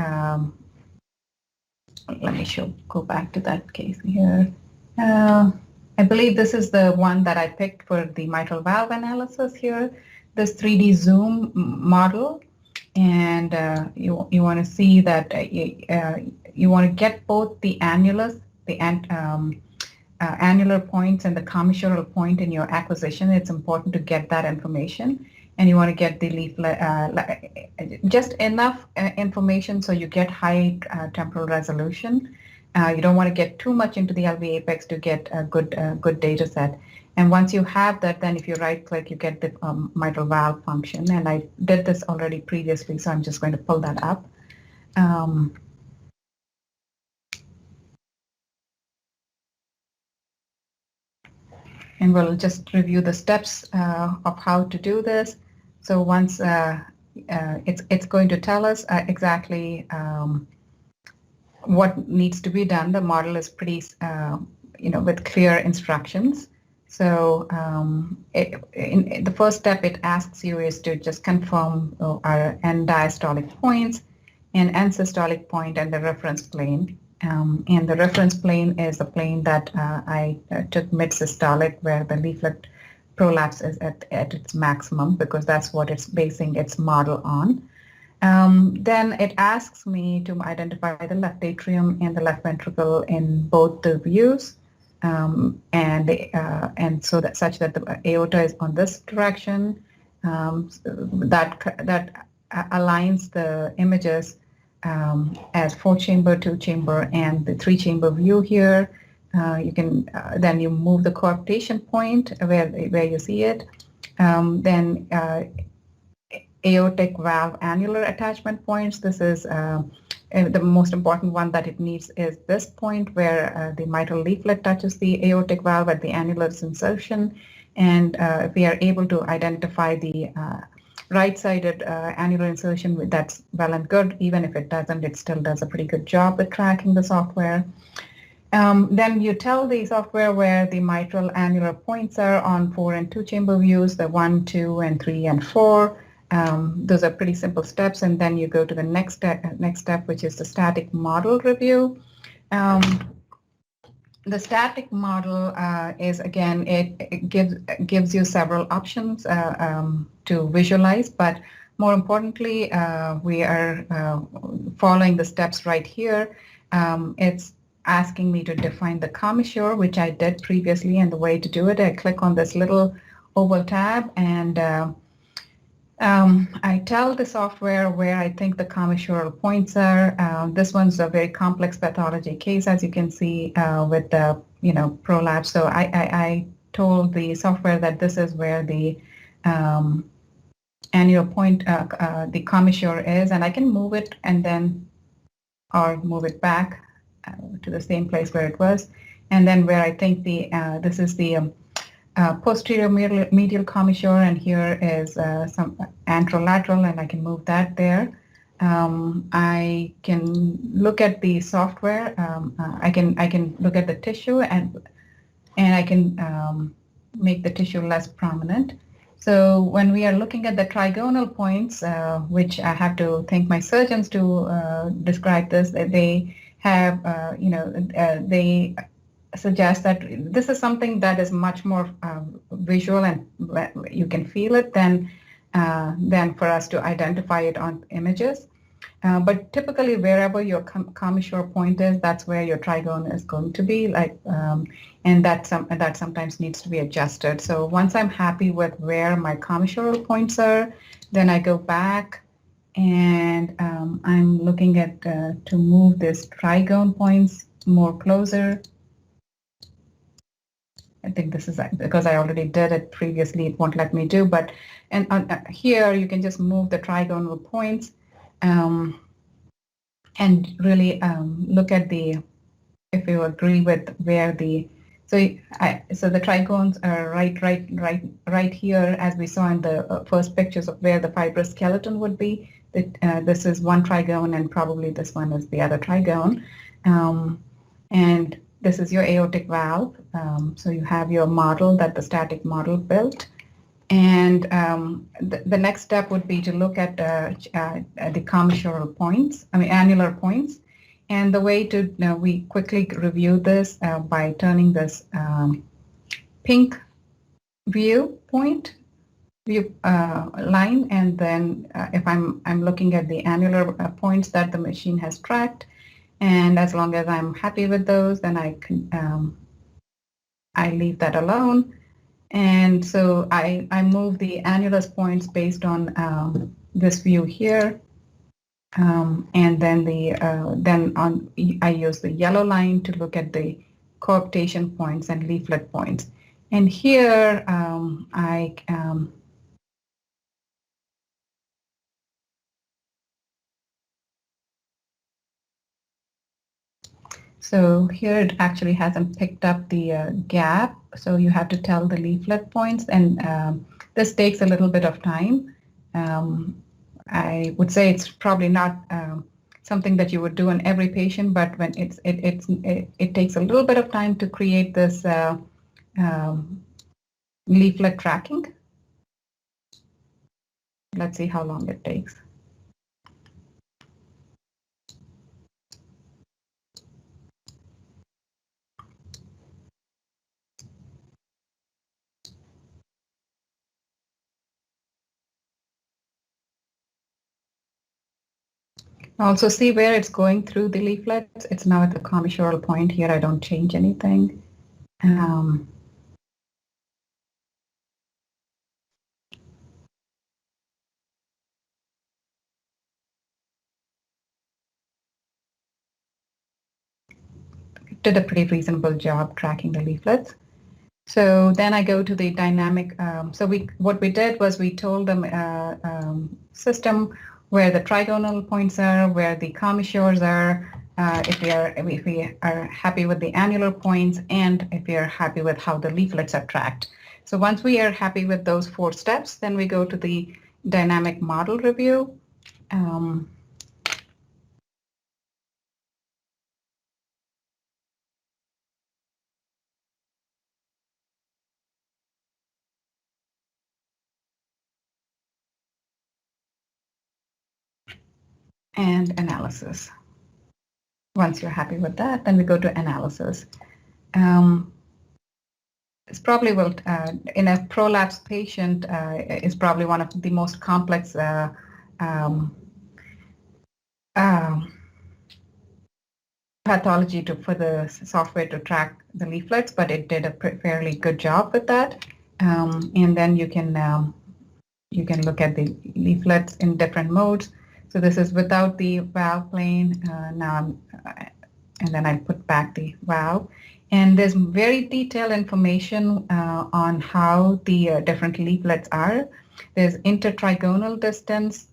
S1: Let me go back to that case here. I believe this is the one that I picked for the mitral valve analysis here, this 3D zoom model. And you want to see that you want to get both the annulus, the annular points and the commissural point in your acquisition. It's important to get that information. And you want to get the leaflet, just enough information so you get high temporal resolution. You don't want to get too much into the LV apex to get a good data set. And once you have that, then if you right click, you get the mitral valve function. And I did this already previously, so I'm just going to pull that up. And we'll just review the steps of how to do this. So once it's going to tell us exactly what needs to be done. The model is pretty, with clear instructions. So in the first step, it asks you is to just confirm our end diastolic points and end systolic point and the reference plane. And the reference plane is the plane that I took mid-systolic, where the leaflet prolapse is at its maximum, because that's what it's basing its model on. Then it asks me to identify the left atrium and the left ventricle in both the views, and so that such that the aorta is on this direction. That aligns the images as 4-chamber, 2-chamber, and the 3-chamber view here. You can then you move the coaptation point where you see it. Then aortic valve annular attachment points. This is the most important one that it needs is this point where the mitral leaflet touches the aortic valve at the annular insertion. And if we are able to identify the right-sided annular insertion, that's well and good. Even if it doesn't, it still does a pretty good job with tracking the software. Then you tell the software where the mitral annular points are on 4 and 2-chamber views, the 1, 2, and 3, and 4. Those are pretty simple steps, and then you go to the next step, which is the static model review. The static model is, again, it gives you several options to visualize, but more importantly, we are following the steps right here. It's asking me to define the commissure, which I did previously, and the way to do it, I click on this little oval tab, and I tell the software where I think the commissural points are. This one's a very complex pathology case, as you can see, with the prolapse. So I told the software that this is where the annular point, the commissure is, and I can move it or move it back to the same place where it was, and then where I think this is the posterior medial commissure, and here is some anterolateral, and I can move that there. I can look at the software. I can look at the tissue, and I can make the tissue less prominent. So when we are looking at the trigonal points, which I have to thank my surgeons to describe this, they have, they suggest that this is something that is much more visual, and you can feel it than for us to identify it on images. But typically, wherever your commissure point is, that's where your trigone is going to be. And that sometimes needs to be adjusted. So once I'm happy with where my commissural points are, then I go back and I'm looking at to move this trigone points more closer. I think this is because I already did it previously, it won't let me do, but and here you can just move the trigonal points and really look at if you agree with where so the trigones are right here, as we saw in the first pictures of where the fibrous skeleton would be. This is one trigone and probably this one is the other trigone. And this is your aortic valve. So you have your model, the static model built. And the next step would be to look at the commissural points, annular points. And the way to, we quickly review this by turning this pink view line, and then if I'm looking at the annular points that the machine has tracked, and as long as I'm happy with those, then I leave that alone. And so I move the annulus points based on this view here. And then I use the yellow line to look at the coaptation points and leaflet points. And here so here it actually hasn't picked up the gap, so you have to tell the leaflet points, and this takes a little bit of time. I would say it's probably not something that you would do on every patient, but when it takes a little bit of time to create this leaflet tracking. Let's see how long it takes. Also see where it's going through the leaflets. It's now at the commissural point here. I don't change anything. Did a pretty reasonable job tracking the leaflets. So then I go to the dynamic. What we did was we told the system where the trigonal points are, where the commissures are, if we are happy with the annular points, and if we are happy with how the leaflets are tracked. So once we are happy with those 4 steps, then we go to the dynamic model review. And analysis. Once you're happy with that, then we go to analysis. It's probably in a prolapse patient, is probably one of the most complex pathology for the software to track the leaflets, but it did a fairly good job with that. And then you can look at the leaflets in different modes. So this is without the valve plane. And then I put back the valve. And there's very detailed information on how the different leaflets are. There's intertrigonal distance.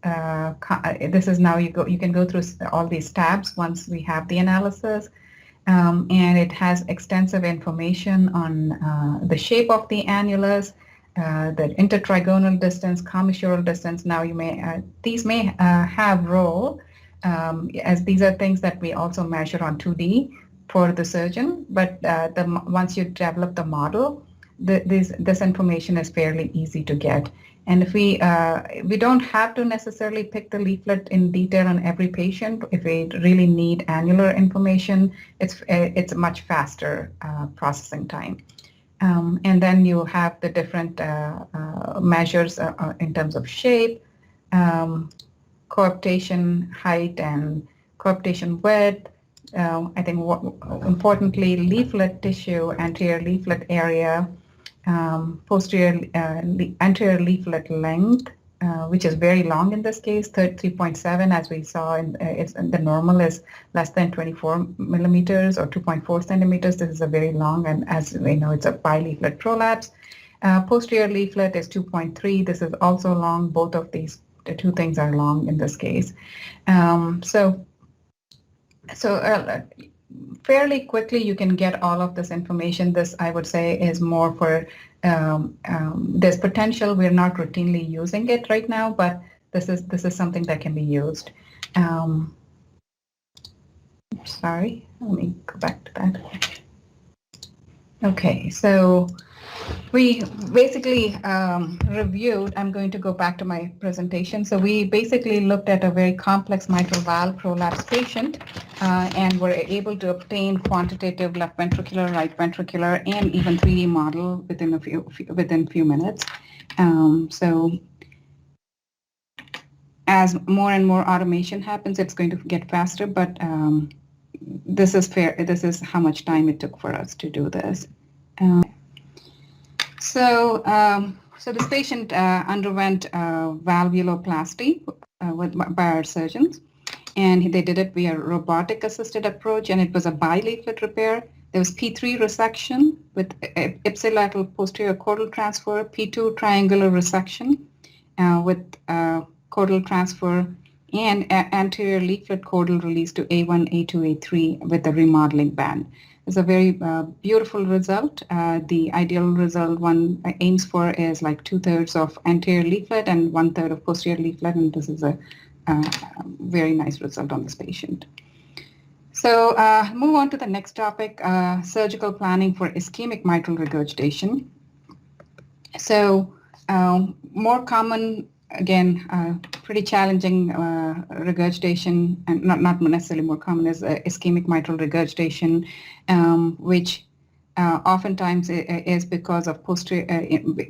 S1: This is now you can go through all these tabs once we have the analysis. And it has extensive information on the shape of the annulus, the intertrigonal distance, commissural distance. Now these may have role, as these are things that we also measure on 2D for the surgeon, but once you develop the model, this information is fairly easy to get. And if we don't have to necessarily pick the leaflet in detail on every patient. If we really need annular information, it's a much faster processing time. And then you have the different measures in terms of shape. coaptation height and coaptation width. I think importantly, leaflet tissue, anterior leaflet area, anterior leaflet length, which is very long in this case, 3.7, as we saw. The normal is less than 24 millimeters or 2.4 centimeters. This is a very long, and as we know, it's a bileaflet prolapse. Posterior leaflet is 2.3. This is also long. Both of these two things are long in this case. Fairly quickly you can get all of this information. This, I would say, is more for there's potential. We're not routinely using it right now, but this is something that can be used. Sorry, let me go back to that. Okay, so we basically reviewed, I'm going to go back to my presentation. So we basically looked at a very complex mitral valve prolapse patient and were able to obtain quantitative left ventricular, right ventricular, and even 3D model within a few minutes. So as more and more automation happens, it's going to get faster, but this is fair. This is how much time it took for us to do this. So this patient underwent valvuloplasty by our surgeons, and they did it via robotic-assisted approach, and it was a bileaflet repair. There was P3 resection with ipsilateral posterior caudal transfer, P2 triangular resection with caudal transfer, and anterior leaflet caudal release to A1, A2, A3 with a remodeling band. It's a very beautiful result. The ideal result one aims for is like 2/3 of anterior leaflet and 1/3 of posterior leaflet, and this is a very nice result on this patient. So move on to the next topic, surgical planning for ischemic mitral regurgitation. So more common, again, pretty challenging regurgitation, and not necessarily more common, is ischemic mitral regurgitation, which oftentimes is because of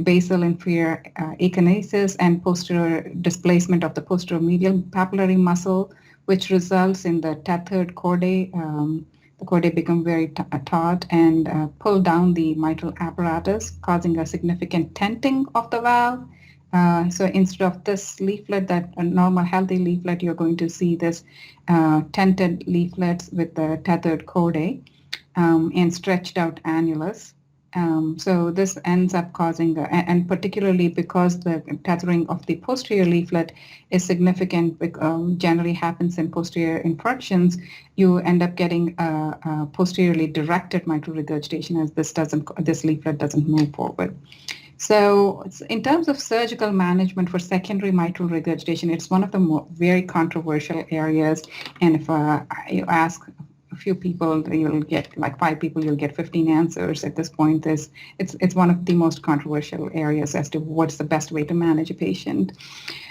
S1: basal inferior akinesis and posterior displacement of the posterior medial papillary muscle, which results in the tethered chordae. The chordae become very taut and pull down the mitral apparatus, causing a significant tenting of the valve. So instead of this leaflet, that a normal healthy leaflet, you're going to see this tented leaflets with the tethered chordae and stretched out annulus. So this ends up causing, and particularly because the tethering of the posterior leaflet is significant, generally happens in posterior infarctions, you end up getting posteriorly directed mitral regurgitation, as this leaflet doesn't move forward. So in terms of surgical management for secondary mitral regurgitation, it's one of the very controversial areas. And if you ask a few people, you'll get like 5 people, you'll get 15 answers at this point. It's one of the most controversial areas as to what's the best way to manage a patient.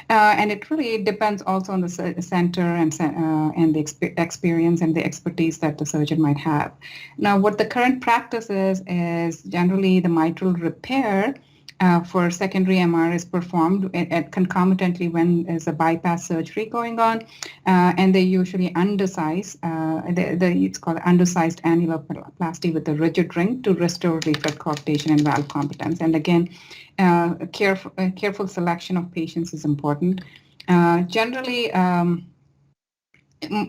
S1: And it really depends also on the center and the experience and the expertise that the surgeon might have. Now, what the current practice is generally the mitral repair for secondary MR is performed concomitantly when there's a bypass surgery going on, and they usually undersize. It's called undersized annuloplasty with a rigid ring to restore leaflet coaptation and valve competence. And again, careful selection of patients is important. Generally,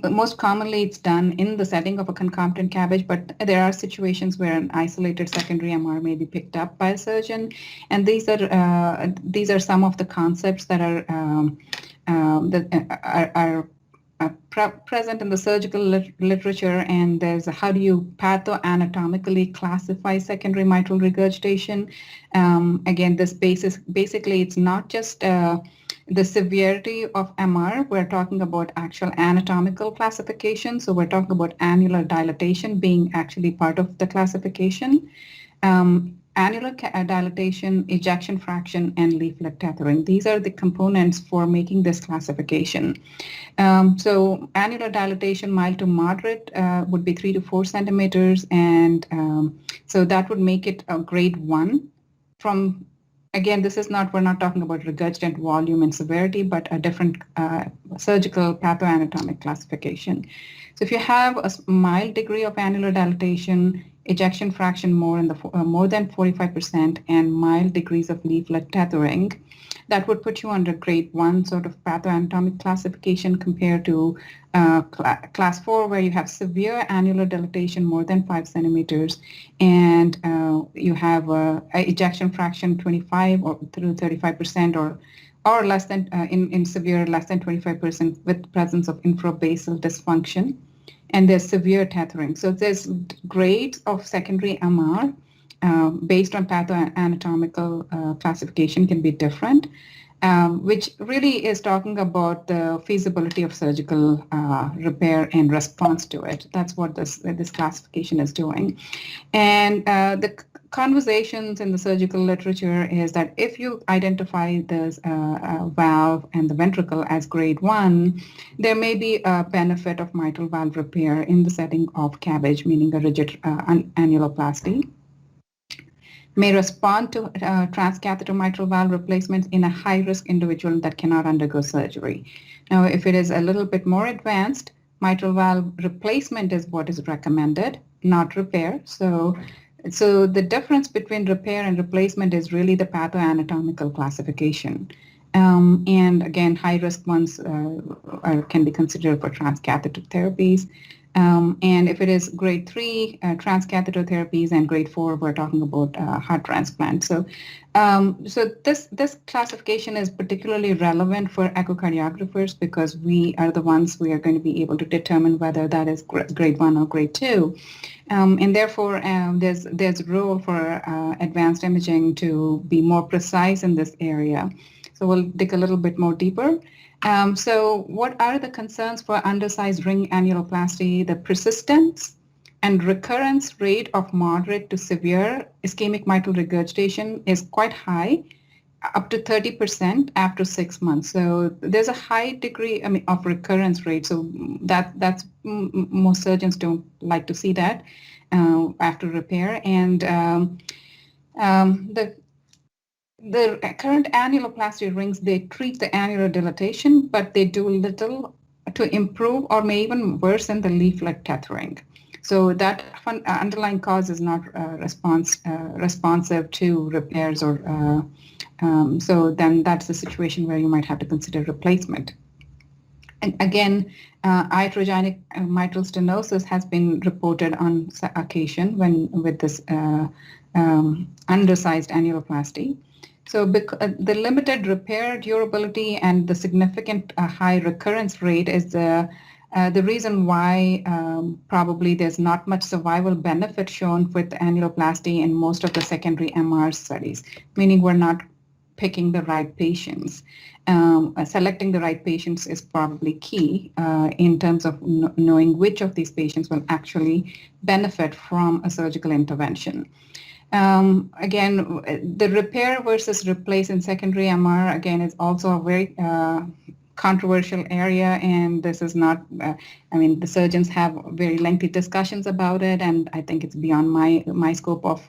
S1: most commonly it's done in the setting of a concomitant CABG, but there are situations where an isolated secondary MR may be picked up by a surgeon, and these are some of the concepts that are present in the surgical literature. And there's how do you pathoanatomically classify secondary mitral regurgitation. Again, this basically it's not just the severity of MR. We're talking about actual anatomical classification. So we're talking about annular dilatation being actually part of the classification. Annular dilatation, ejection fraction, and leaflet tethering. These are the components for making this classification. So annular dilatation, mild to moderate, would be 3 to 4 centimeters, and so that would make it a grade 1. again, we're not talking about regurgitant volume and severity, but a different surgical pathoanatomic classification. So if you have a mild degree of annular dilatation, ejection fraction more than 45%, and mild degrees of leaflet tethering, that would put you under grade 1 sort of pathoanatomic classification compared to class 4, where you have severe annular dilatation more than 5 centimeters, and you have ejection fraction 25 or through 35%, or less than in severe less than 25% with presence of infrabasal dysfunction, and there's severe tethering. So there's grades of secondary MR based on pathoanatomical classification can be different, which really is talking about the feasibility of surgical repair and response to it. That's what this classification is doing. And the conversations in the surgical literature is that if you identify this valve and the ventricle as grade 1, there may be a benefit of mitral valve repair in the setting of CABG, meaning a rigid annuloplasty. May respond to transcatheter mitral valve replacements in a high-risk individual that cannot undergo surgery. Now, if it is a little bit more advanced, mitral valve replacement is what is recommended, not repair. So the difference between repair and replacement is really the pathoanatomical classification. And again, high-risk ones can be considered for transcatheter therapies. And if it is grade 3 transcatheter therapies, and grade 4, we're talking about heart transplant. So this classification is particularly relevant for echocardiographers because we are the ones we are going to be able to determine whether that is grade 1 or grade 2. And therefore, there's a role for advanced imaging to be more precise in this area. So we'll dig a little bit more deeper. So what are the concerns for undersized ring annuloplasty? The persistence and recurrence rate of moderate to severe ischemic mitral regurgitation is quite high, up to 30% after 6 months. So there's a high degree, of recurrence rate. So that's most surgeons don't like to see that after repair. And the current annuloplasty rings, they treat the annular dilatation, but they do little to improve or may even worsen the leaflet tethering. So that underlying cause is not responsive to repairs, or so then that's the situation where you might have to consider replacement. And again, iatrogenic mitral stenosis has been reported on occasion with this undersized annuloplasty. So the limited repair durability and the significant high recurrence rate is the reason why probably there's not much survival benefit shown with annuloplasty in most of the secondary MR studies, meaning we're not picking the right patients. Selecting the right patients is probably key in terms of knowing which of these patients will actually benefit from a surgical intervention. Again, the repair versus replace in secondary MR, again, is also a very controversial area, and this is not, the surgeons have very lengthy discussions about it, and I think it's beyond my scope of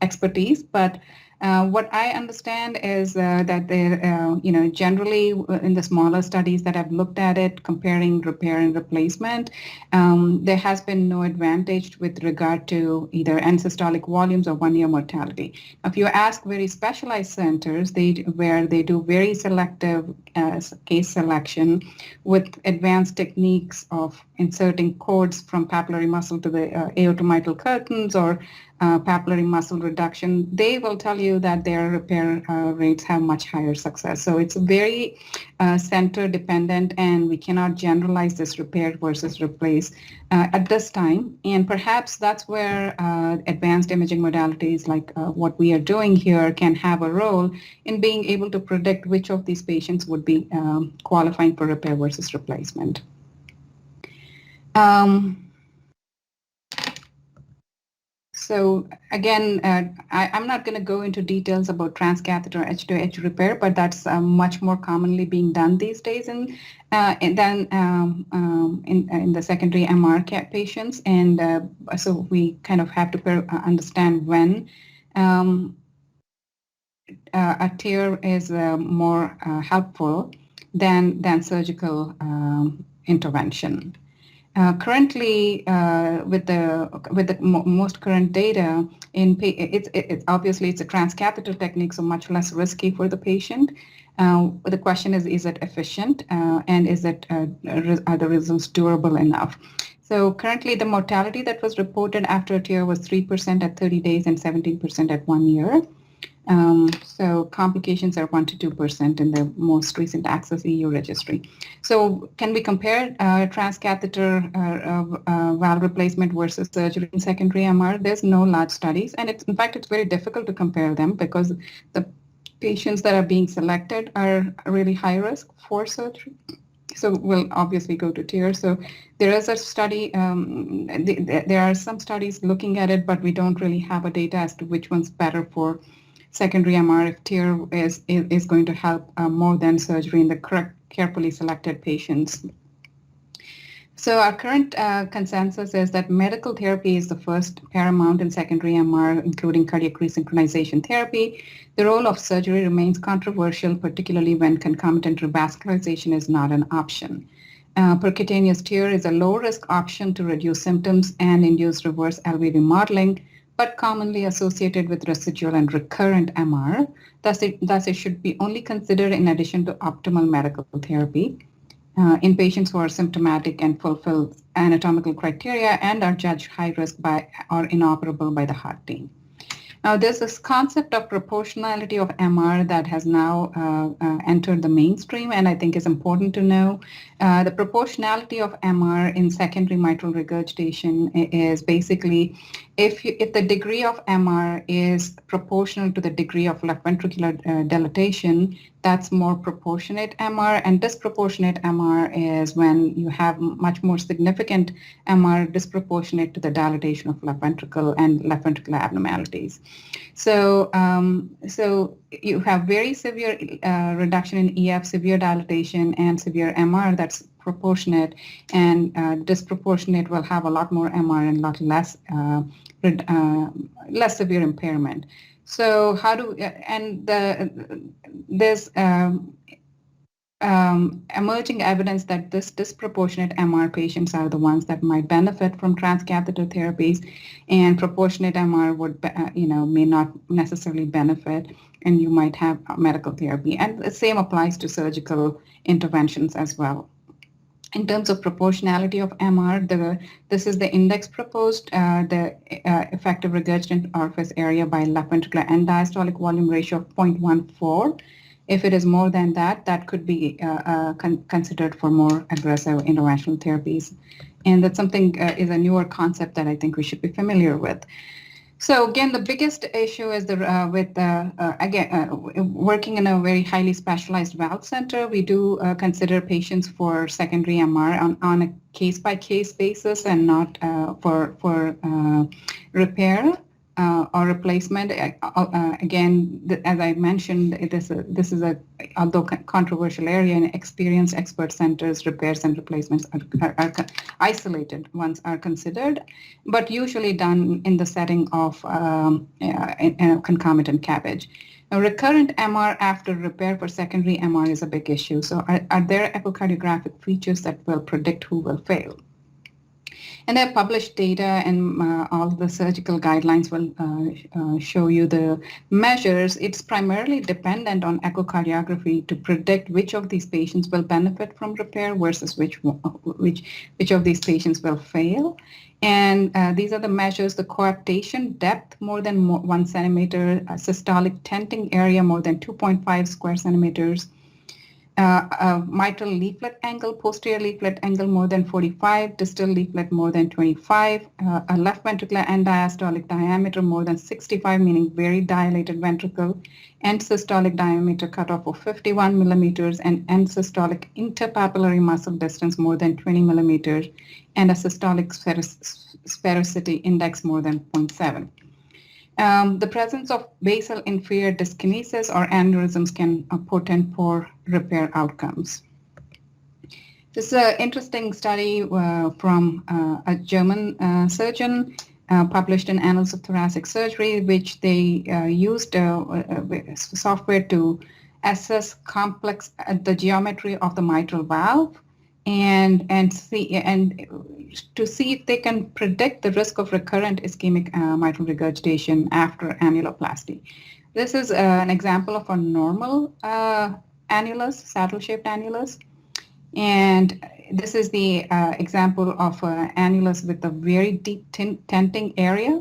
S1: expertise, but what I understand is that they, generally in the smaller studies that have looked at it, comparing repair and replacement, there has been no advantage with regard to either end systolic volumes or 1-year mortality. If you ask very specialized centers, where they do very selective case selection with advanced techniques of inserting cords from papillary muscle to the aortomitral curtains, or papillary muscle reduction, they will tell you that their repair rates have much higher success. So it's very center dependent, and we cannot generalize this repair versus replace at this time. And perhaps that's where advanced imaging modalities like what we are doing here can have a role in being able to predict which of these patients would be qualifying for repair versus replacement. So again, I'm not going to go into details about transcatheter edge-to-edge repair, but that's much more commonly being done these days in the secondary MR patients, and so we kind of have to understand when a tear is more helpful than surgical intervention. Currently, with the most current data, it's obviously it's a transcatheter technique, so much less risky for the patient. The question is it efficient, and are the results durable enough? So currently, the mortality that was reported after a tear was 3% at 30 days and 17% at 1 year. So complications are 1 to 2% in the most recent Access EU registry. So can we compare transcatheter valve replacement versus surgery in secondary MR? There's no large studies, and in fact, it's very difficult to compare them because the patients that are being selected are really high risk for surgery. So we'll obviously go to TEAR. So there is a study, there are some studies looking at it, but we don't really have a data as to which one's better for secondary MR if TEAR is going to help more than surgery in the correct, carefully selected patients. So our current consensus is that medical therapy is the first paramount in secondary MR, including cardiac resynchronization therapy. The role of surgery remains controversial, particularly when concomitant revascularization is not an option. Percutaneous TEAR is a low-risk option to reduce symptoms and induce reverse LV remodeling, but commonly associated with residual and recurrent MR. Thus, it should be only considered in addition to optimal medical therapy in patients who are symptomatic and fulfill anatomical criteria and are judged high risk by or inoperable by the heart team. Now, there's this concept of proportionality of MR that has now entered the mainstream, and I think is important to know. The proportionality of MR in secondary mitral regurgitation is basically if the degree of MR is proportional to the degree of left ventricular dilatation, that's more proportionate MR, and disproportionate MR is when you have much more significant MR disproportionate to the dilatation of left ventricle and left ventricular abnormalities. So, so you have very severe reduction in EF, severe dilatation, and severe MR that's proportionate, and disproportionate will have a lot more MR and a lot less less severe impairment. So how do and there's emerging evidence that this disproportionate MR patients are the ones that might benefit from transcatheter therapies, and proportionate MR would may not necessarily benefit, and you might have medical therapy. And the same applies to surgical interventions as well. In terms of proportionality of MR, this is the index proposed, the effective regurgitant orifice area by left ventricular end diastolic volume ratio of 0.14. If it is more than that, that could be considered for more aggressive interventional therapies. And that's something is a newer concept that I think we should be familiar with. So again, the biggest issue is working in a very highly specialized valve center. We do consider patients for secondary MR on a case-by-case basis and not for repair or replacement. Again, as I mentioned, this is a although controversial area, in experienced expert centers, repairs and replacements are isolated ones are considered, but usually done in the setting of concomitant CABG. Now, recurrent MR after repair for secondary MR is a big issue. So are there echocardiographic features that will predict who will fail? And there are published data, and all the surgical guidelines will show you the measures. It's primarily dependent on echocardiography to predict which of these patients will benefit from repair versus which of these patients will fail. And these are the measures: the coaptation depth more than 1 centimeter, systolic tenting area more than 2.5 square centimeters, mitral leaflet angle, posterior leaflet angle more than 45, distal leaflet more than 25, a left ventricular end diastolic diameter more than 65, meaning very dilated ventricle, end systolic diameter cutoff of 51 millimeters, and end systolic interpapillary muscle distance more than 20 millimeters, and a systolic sphericity index more than 0.7. The presence of basal inferior dyskinesis or aneurysms can portend poor repair outcomes. This is an interesting study from a German surgeon. published in Annals of Thoracic Surgery, which they used software to assess the geometry of the mitral valve and to see if they can predict the risk of recurrent ischemic mitral regurgitation after annuloplasty. This is an example of a normal annulus, saddle-shaped annulus. And this is the example of annulus with a very deep tenting area.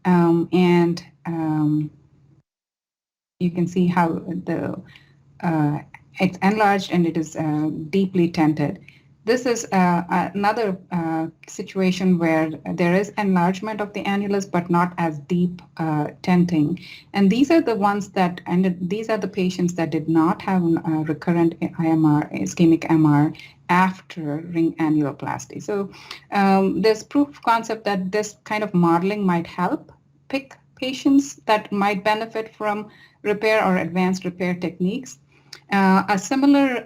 S1: And you can see how it's enlarged and it is deeply tented. This is another situation where there is enlargement of the annulus, but not as deep tenting. And these are the ones that, and these are the patients that did not have recurrent IMR, ischemic MR after ring annuloplasty. So there's proof of concept that this kind of modeling might help pick patients that might benefit from repair or advanced repair techniques. A similar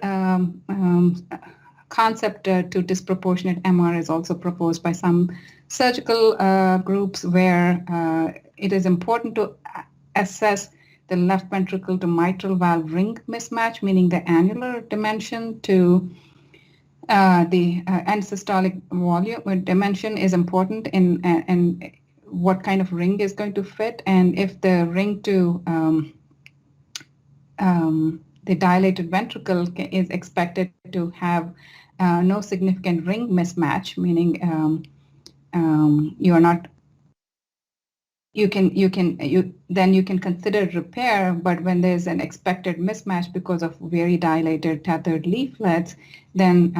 S1: concept to disproportionate MR is also proposed by some surgical groups where it is important to assess the left ventricle to mitral valve ring mismatch, meaning the annular dimension to the end systolic volume dimension is important in what kind of ring is going to fit, and if the ring to the dilated ventricle is expected to have no significant ring mismatch, meaning you are not. Then you can consider repair, but when there's an expected mismatch because of very dilated tethered leaflets, then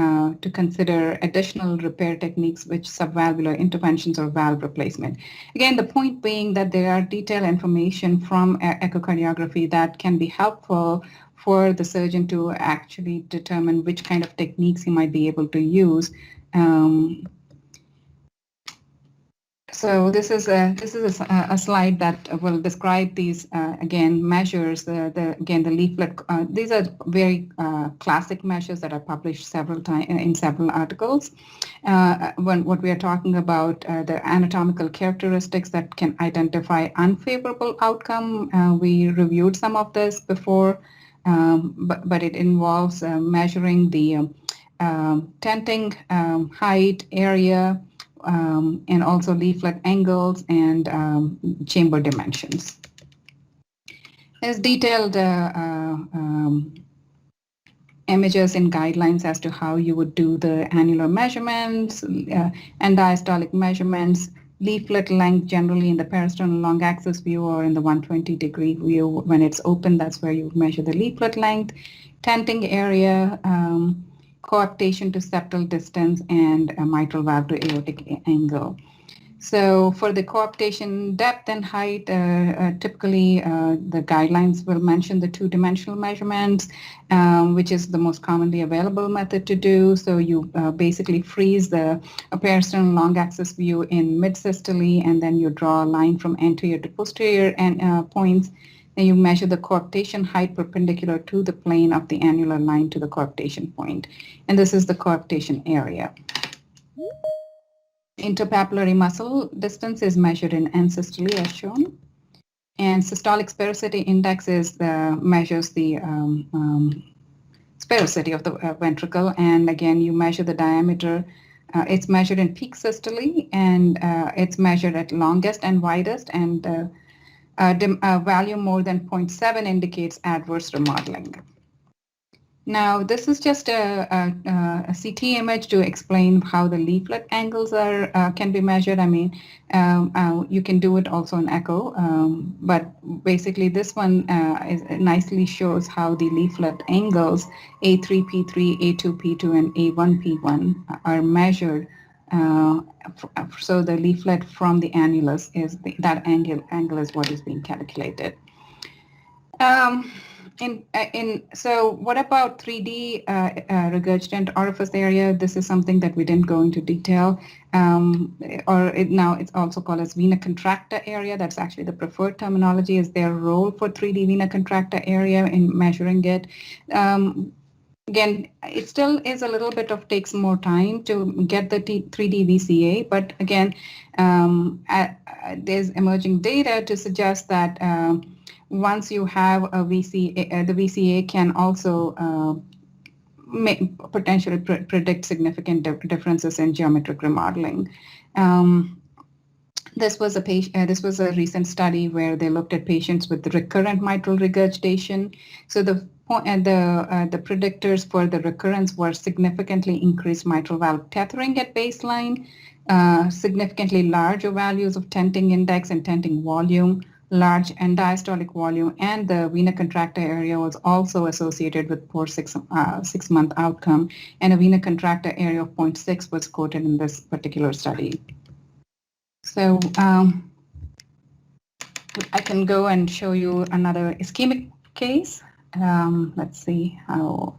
S1: to consider additional repair techniques, which subvalvular interventions or valve replacement. Again, the point being that there are detailed information from echocardiography that can be helpful for the surgeon to actually determine which kind of techniques he might be able to use. So this is a slide that will describe these again measures. The leaflet. These are very classic measures that are published several times in several articles. What we are talking about the anatomical characteristics that can identify unfavorable outcome. We reviewed some of this before, but it involves measuring the tenting height, area. And also leaflet angles and chamber dimensions. There's detailed images and guidelines as to how you would do the annular measurements and diastolic measurements, leaflet length generally in the peristernal long axis view or in the 120-degree view. When it's open, that's where you measure the leaflet length, tenting area, coaptation to septal distance, and mitral valve to aortic angle. So for the coaptation depth and height, typically the guidelines will mention the two-dimensional measurements, which is the most commonly available method to do. So you basically freeze the peristernal long axis view in mid-systole, and then you draw a line from anterior to posterior points. Then you measure the coaptation height perpendicular to the plane of the annular line to the coaptation point. And this is the coaptation area. Interpapillary muscle distance is measured in end systole as shown. And systolic sphericity index measures the sphericity of the ventricle. And again, you measure the diameter. It's measured in peak systole, and it's measured at longest and widest, and a value more than 0.7 indicates adverse remodeling. Now, this is just a CT image to explain how the leaflet angles can be measured. I mean, you can do it also in echo, but basically this one nicely shows how the leaflet angles A3P3, A2P2, and A1P1 are measured. So the leaflet from the annulus is that angle is what is being calculated. So what about 3D regurgitant orifice area? This is something that we didn't go into detail, now it's also called as vena contracta area. That's actually the preferred terminology. Is their role for 3D vena contracta area in measuring it. Again, it still is a little bit of takes more time to get the 3D VCA, but again, there's emerging data to suggest that once you have a VCA, the VCA can also potentially predict significant differences in geometric remodeling. This was a recent study where they looked at patients with recurrent mitral regurgitation. So the predictors for the recurrence were significantly increased mitral valve tethering at baseline, significantly larger values of tenting index and tenting volume, large end diastolic volume, and the vena contracta area was also associated with poor six-month outcome, and a vena contracta area of 0.6 was quoted in this particular study. So I can go and show you another ischemic case. Let's see how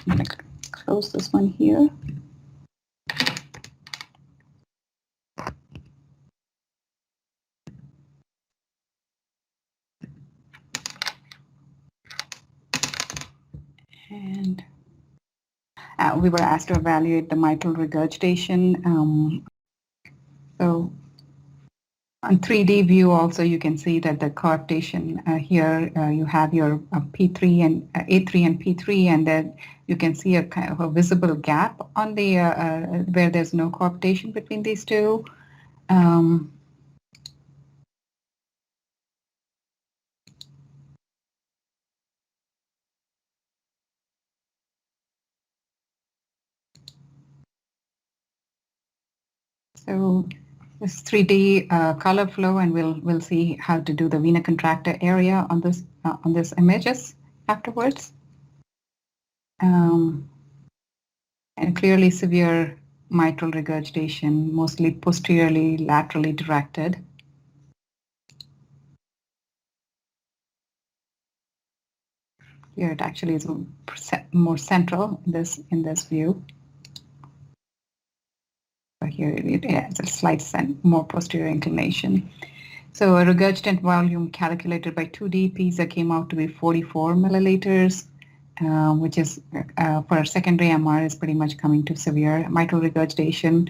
S1: I'm going to close this one here. And we were asked to evaluate the mitral regurgitation. So on 3D view also you can see that the coaptation here you have your P3 and A3 and P3, and then you can see a kind of a visible gap on the where there's no coaptation between these two. So this 3D color flow, and we'll see how to do the vena contracta area on this images afterwards. And clearly severe mitral regurgitation, mostly posteriorly laterally directed. Here it actually is more central in this view. But here it has a slight more posterior inclination. So a regurgitant volume calculated by 2D PISA came out to be 44 milliliters, which is for a secondary MR is pretty much coming to severe mitral regurgitation.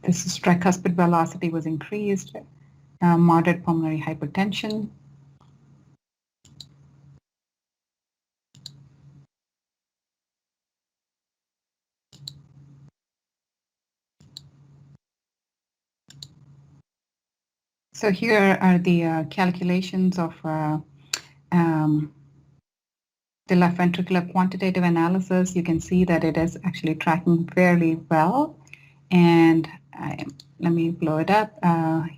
S1: This tricuspid velocity was increased, moderate pulmonary hypertension. So here are the calculations of the left ventricular quantitative analysis. You can see that it is actually tracking fairly well. And let me blow it up.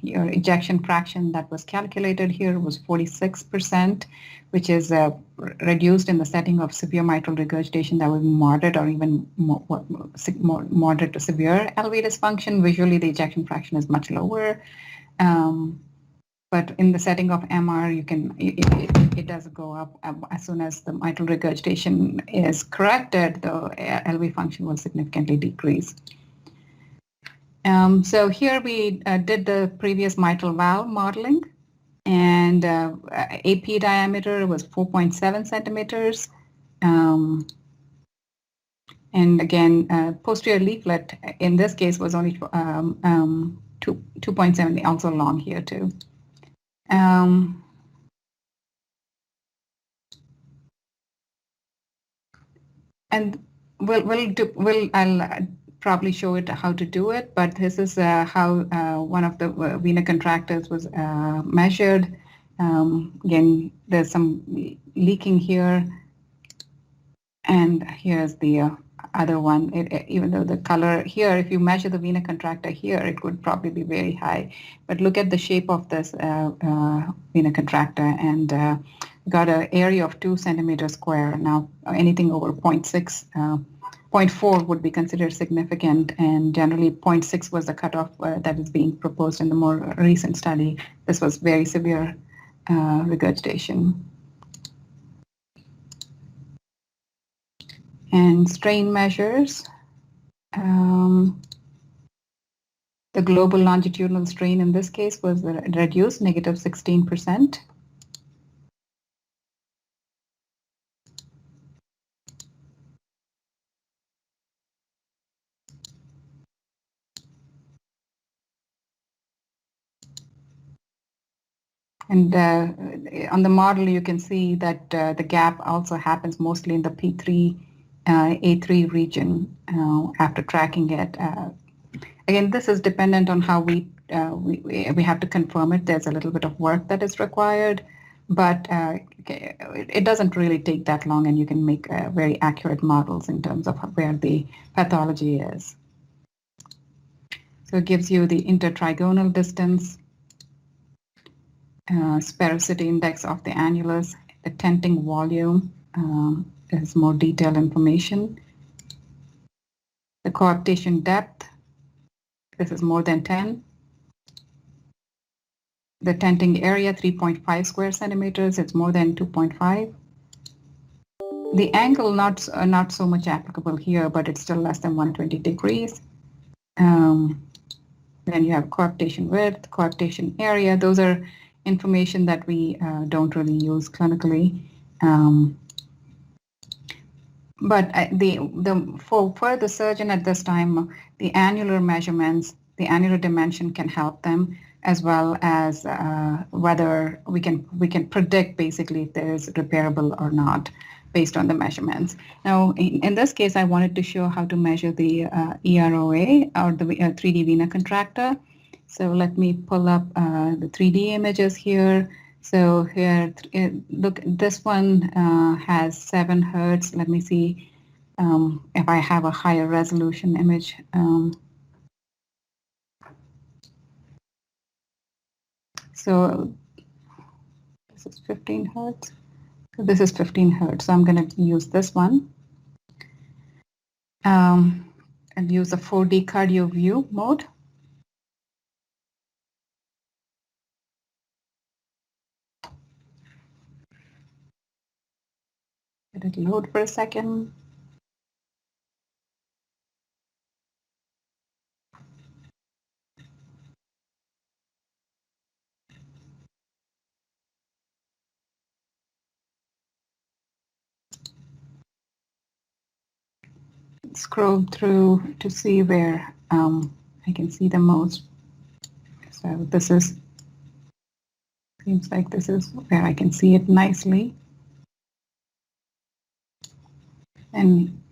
S1: Your ejection fraction that was calculated here was 46%, which is reduced in the setting of severe mitral regurgitation that would be moderate or even more moderate to severe LV dysfunction. Visually, the ejection fraction is much lower. But in the setting of MR, it does go up as soon as the mitral regurgitation is corrected, the LV function will significantly decrease. So here we did the previous mitral valve modeling, and AP diameter was 4.7 centimeters. And again, posterior leaflet in this case was only 2.7, also long here too. And I'll probably show it how to do it, but this is how one of the vena contractors was measured. Again, there's some leaking here, and here's the other one. Even though the color here, if you measure the vena contracta here, it would probably be very high. But look at the shape of this vena contracta, and got an area of 2 centimeters square. Now, anything over 0.6, 0.4 would be considered significant, and generally 0.6 was the cutoff that is being proposed in the more recent study. This was very severe regurgitation. And strain measures. The global longitudinal strain in this case was reduced, negative 16%. And on the model, you can see that the gap also happens mostly in the P3, A3 region after tracking it. Again, this is dependent on how we have to confirm it. There's a little bit of work that is required, but it doesn't really take that long, and you can make very accurate models in terms of where the pathology is. So it gives you the intertrigonal distance, sphericity index of the annulus, the tenting volume. There's more detailed information. The coaptation depth, this is more than 10. The tenting area, 3.5 square centimeters, it's more than 2.5. The angle, not so much applicable here, but it's still less than 120 degrees. Then you have coaptation width, coaptation area. Those are information that we don't really use clinically. But for the surgeon at this time, the annular measurements, the annular dimension can help them, as well as whether we can predict basically if there is repairable or not based on the measurements. Now, in this case, I wanted to show how to measure the EROA, or the 3D vena contractor. So let me pull up the 3D images here. So here, look, this one has 7 hertz. Let me see if I have a higher resolution image. So this is 15 hertz. So this is 15 hertz. So I'm going to use this one and use the 4D cardio view mode. Let it load for a second. Scroll through to see where I can see the most. So this seems like this is where I can see it nicely. And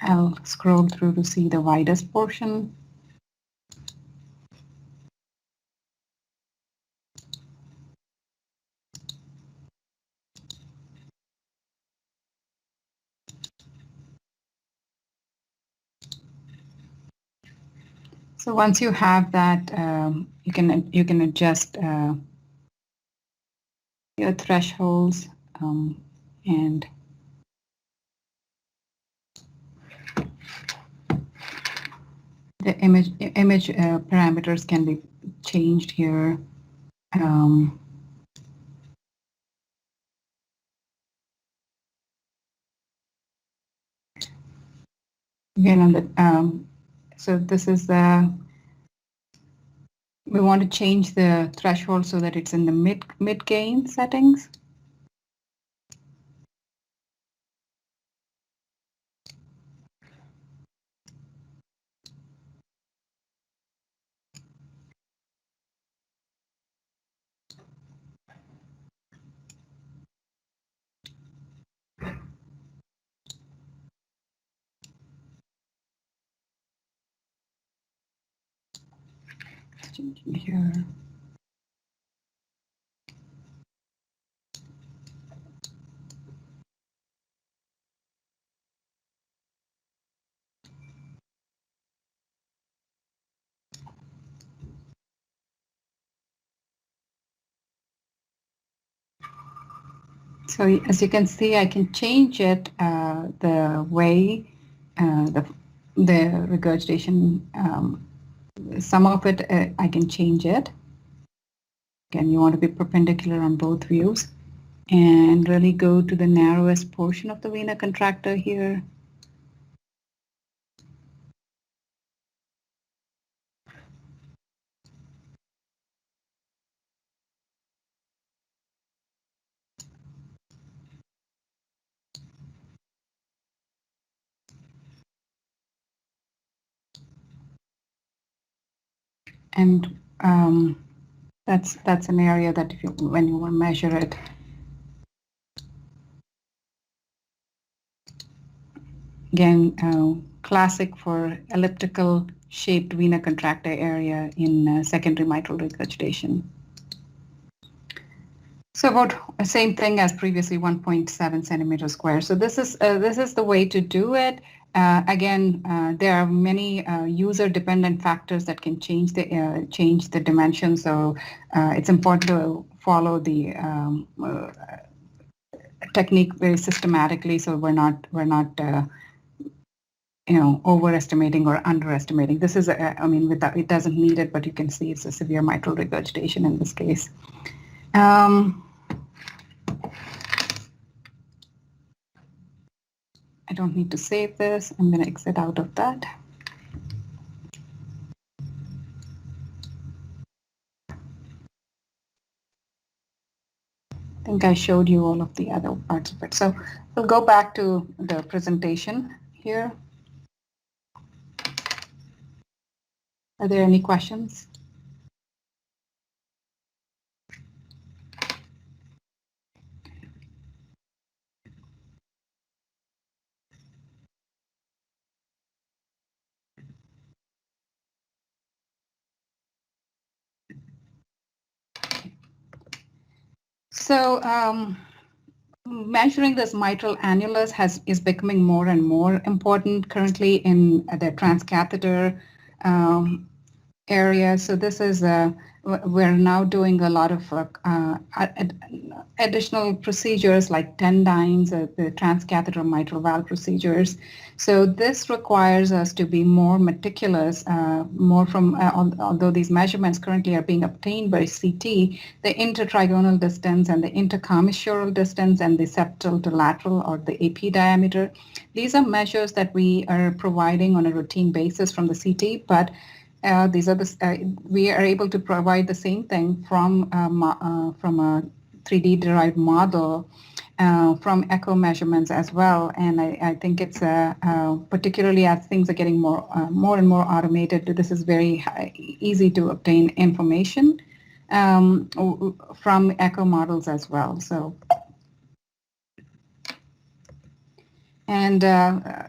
S1: I'll scroll through to see the widest portion. So once you have that, you can adjust your thresholds and the image parameters can be changed here. Again, on the so this is the, we want to change the threshold so that it's in the mid gain settings. Changing here. So as you can see, I can change it the way the regurgitation, some of it I can change it. Again, you want to be perpendicular on both views and really go to the narrowest portion of the vena contractor here. and that's an area that if you, when you want to measure it. Again, classic for elliptical shaped vena contracta area in secondary mitral regurgitation. So about the same thing as previously, 1.7 centimeters square. So this is the way to do it. Again, there are many user-dependent factors that can change the dimensions. So it's important to follow the technique very systematically, so we're not overestimating or underestimating. This is I mean, without, it doesn't need it, but you can see it's a severe mitral regurgitation in this case. I don't need to save this. I'm going to exit out of that. I think I showed you all of the other parts of it. So we'll go back to the presentation here. Are there any questions? So measuring this mitral annulus is becoming more and more important currently in the transcatheter area. So this is we're now doing a lot of additional procedures like Tendynes, the transcatheter mitral valve procedures. So this requires us to be more meticulous, more from, although these measurements currently are being obtained by CT, the intertrigonal distance and the intercommissural distance and the septal to lateral or the AP diameter. These are measures that we are providing on a routine basis from the CT, but these are we are able to provide the same thing from a 3D derived model, from echo measurements as well. And I think it's particularly as things are getting more and more automated, this is very easy to obtain information from echo models as well. So. And the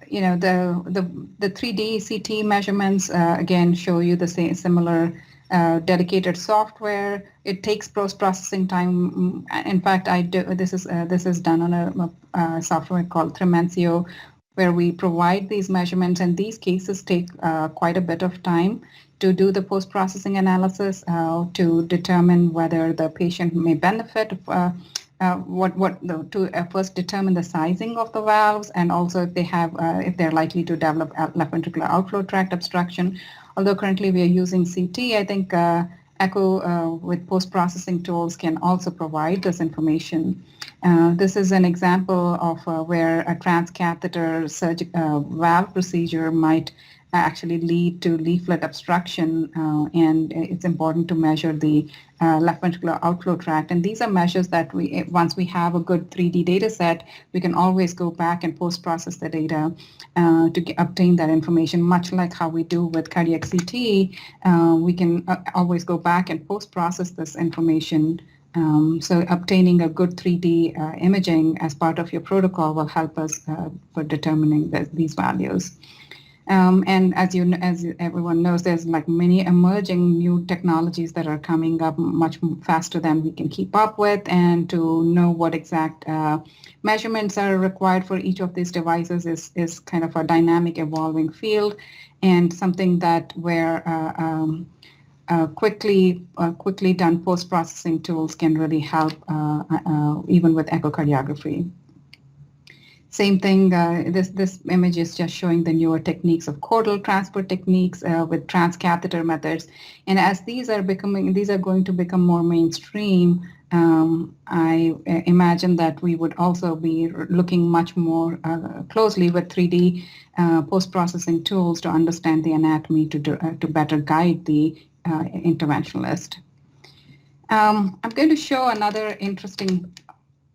S1: 3D CT measurements again show you the same similar dedicated software. It takes post-processing time. In fact, this is done on a software called Tremencio, where we provide these measurements, and these cases take quite a bit of time to do the post-processing analysis to determine whether the patient may benefit. To first determine the sizing of the valves, and also if they're likely to develop left ventricular outflow tract obstruction. Although currently we are using CT, I think echo with post-processing tools can also provide this information. This is an example of where a transcatheter valve procedure might actually lead to leaflet obstruction, and it's important to measure the left ventricular outflow tract. And these are measures that once we have a good 3D data set, we can always go back and post-process the data to obtain that information, much like how we do with cardiac CT. We can always go back and post-process this information. So obtaining a good 3D imaging as part of your protocol will help us for determining these values. And as everyone knows, there's like many emerging new technologies that are coming up much faster than we can keep up with, and to know what exact measurements are required for each of these devices is kind of a dynamic evolving field, and something that where quickly done post-processing tools can really help even with echocardiography. Same thing, this image is just showing the newer techniques of chordal transport techniques with transcatheter methods. And as these are going to become more mainstream, I imagine that we would also be looking much more closely with 3D post-processing tools to understand the anatomy to better guide the interventionalist. I'm going to show another interesting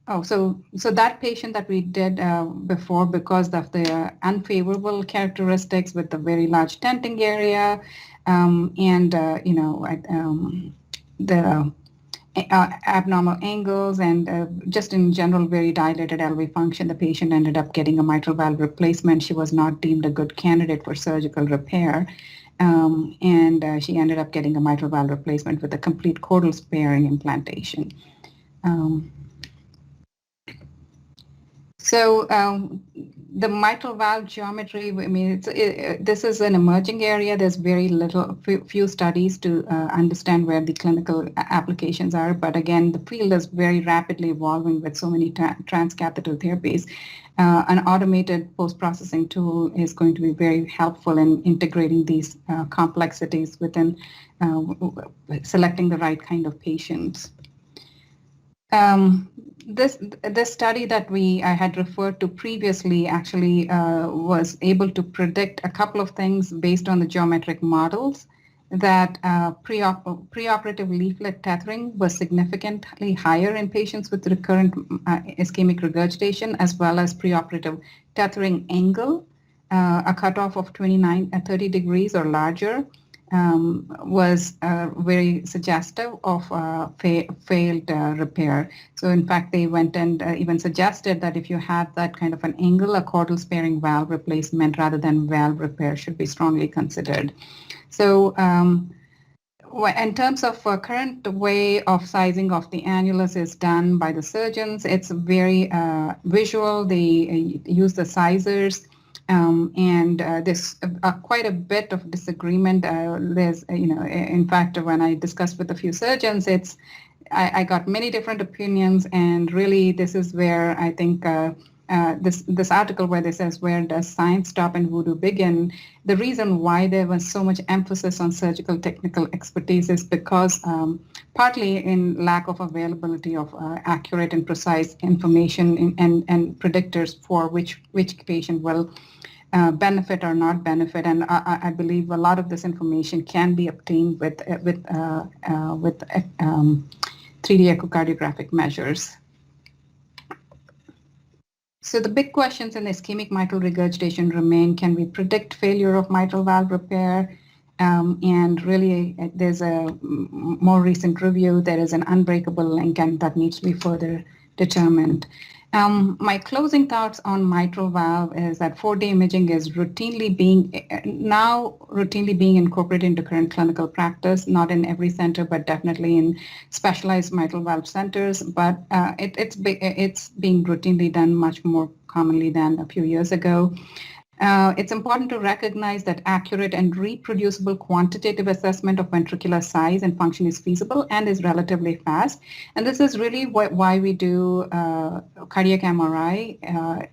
S1: Oh, so that patient that we did before, because of the unfavorable characteristics with the very large tenting area, and the abnormal angles, and just in general very dilated LV function, the patient ended up getting a mitral valve replacement. She was not deemed a good candidate for surgical repair, and she ended up getting a mitral valve replacement with a complete chordal sparing implantation. Um, So the mitral valve geometry, I mean, this is an emerging area. There's very few studies to understand where the clinical applications are. But again, the field is very rapidly evolving with so many transcatheter therapies. An automated post-processing tool is going to be very helpful in integrating these complexities within selecting the right kind of patients. Um, this study that I had referred to previously actually was able to predict a couple of things based on the geometric models, that preoperative leaflet tethering was significantly higher in patients with recurrent ischemic regurgitation, as well as preoperative tethering angle, a cutoff of 30 degrees or larger, was very suggestive of failed repair. So in fact, they went and even suggested that if you have that kind of an angle, a chordal sparing valve replacement rather than valve repair should be strongly considered. So in terms of current way of sizing of the annulus is done by the surgeons, it's very visual. They use the sizers. And there's quite a bit of disagreement. There's, in fact, when I discussed with a few surgeons, I got many different opinions, and really this is where I think this article where this says, where does science stop and voodoo begin? The reason why there was so much emphasis on surgical technical expertise is because partly in lack of availability of accurate and precise information and predictors for which patient will benefit or not benefit. And I believe a lot of this information can be obtained with 3D echocardiographic measures. So the big questions in ischemic mitral regurgitation remain: can we predict failure of mitral valve repair? And really, there's a more recent review. There is an unbreakable link, and that needs to be further determined. My closing thoughts on mitral valve is that 4D imaging is routinely being incorporated into current clinical practice, not in every center, but definitely in specialized mitral valve centers. But it's being routinely done much more commonly than a few years ago. It's important to recognize that accurate and reproducible quantitative assessment of ventricular size and function is feasible and is relatively fast. And this is really why we do cardiac MRI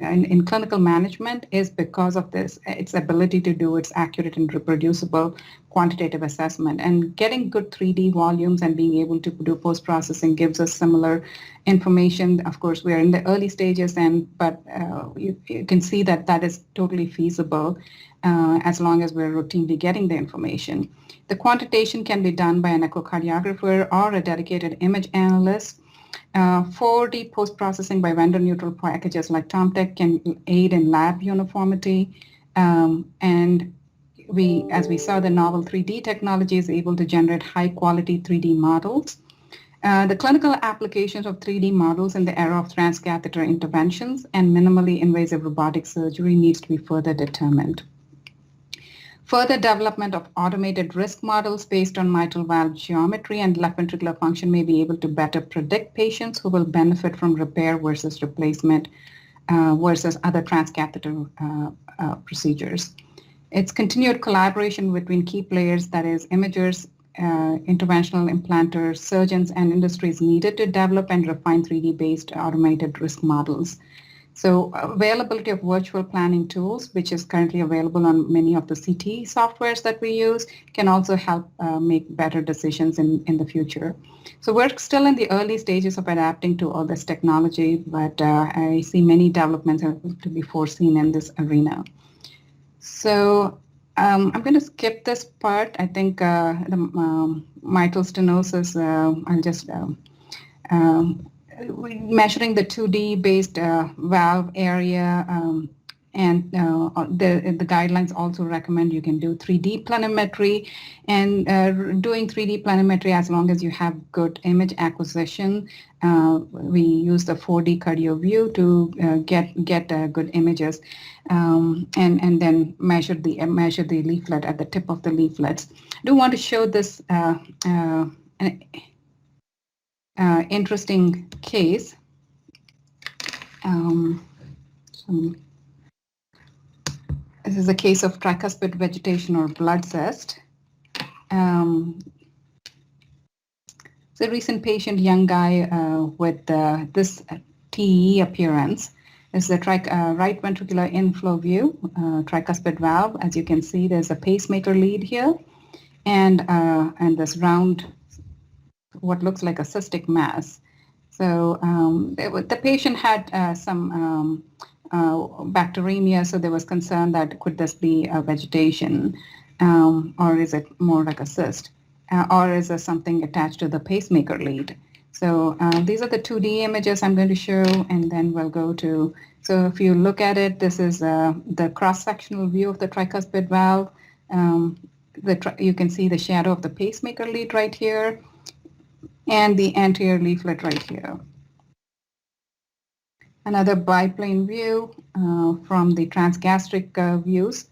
S1: in clinical management, is because of its ability to do its accurate and reproducible quantitative assessment. And getting good 3D volumes and being able to do post-processing gives us similar information. Of course, we are in the early stages, but you can see that is totally feasible as long as we're routinely getting the information. The quantitation can be done by an echocardiographer or a dedicated image analyst. 4D post-processing by vendor-neutral packages like Tomtec can aid in lab uniformity, and as we saw, the novel 3D technology is able to generate high-quality 3D models. The clinical applications of 3D models in the era of transcatheter interventions and minimally invasive robotic surgery needs to be further determined. Further development of automated risk models based on mitral valve geometry and left ventricular function may be able to better predict patients who will benefit from repair versus replacement versus other transcatheter procedures. It's continued collaboration between key players, that is imagers, interventional implanters, surgeons, and industries needed to develop and refine 3D-based automated risk models. So availability of virtual planning tools, which is currently available on many of the CT softwares that we use, can also help make better decisions in the future. So we're still in the early stages of adapting to all this technology, but I see many developments to be foreseen in this arena. So I'm going to skip this part. I think the mitral stenosis, I'll just measuring the 2D based valve area, and the guidelines also recommend you can do 3D planimetry, and doing 3D planimetry, as long as you have good image acquisition, we use the 4D cardio view to get good images, and then measure the leaflet at the tip of the leaflets. I do want to show this interesting case. This is a case of tricuspid vegetation or blood cyst. It's a recent patient, young guy with this TE appearance. This is a right ventricular inflow view, tricuspid valve. As you can see, there's a pacemaker lead here, and this round, what looks like a cystic mass. So the patient had some bacteremia, so there was concern that could this be a vegetation, or is it more like a cyst, or is there something attached to the pacemaker lead? So these are the 2D images I'm going to show, and then we'll go to, so if you look at it, this is the cross-sectional view of the tricuspid valve. You can see the shadow of the pacemaker lead right here, and the anterior leaflet right here. Another biplane view from the transgastric views.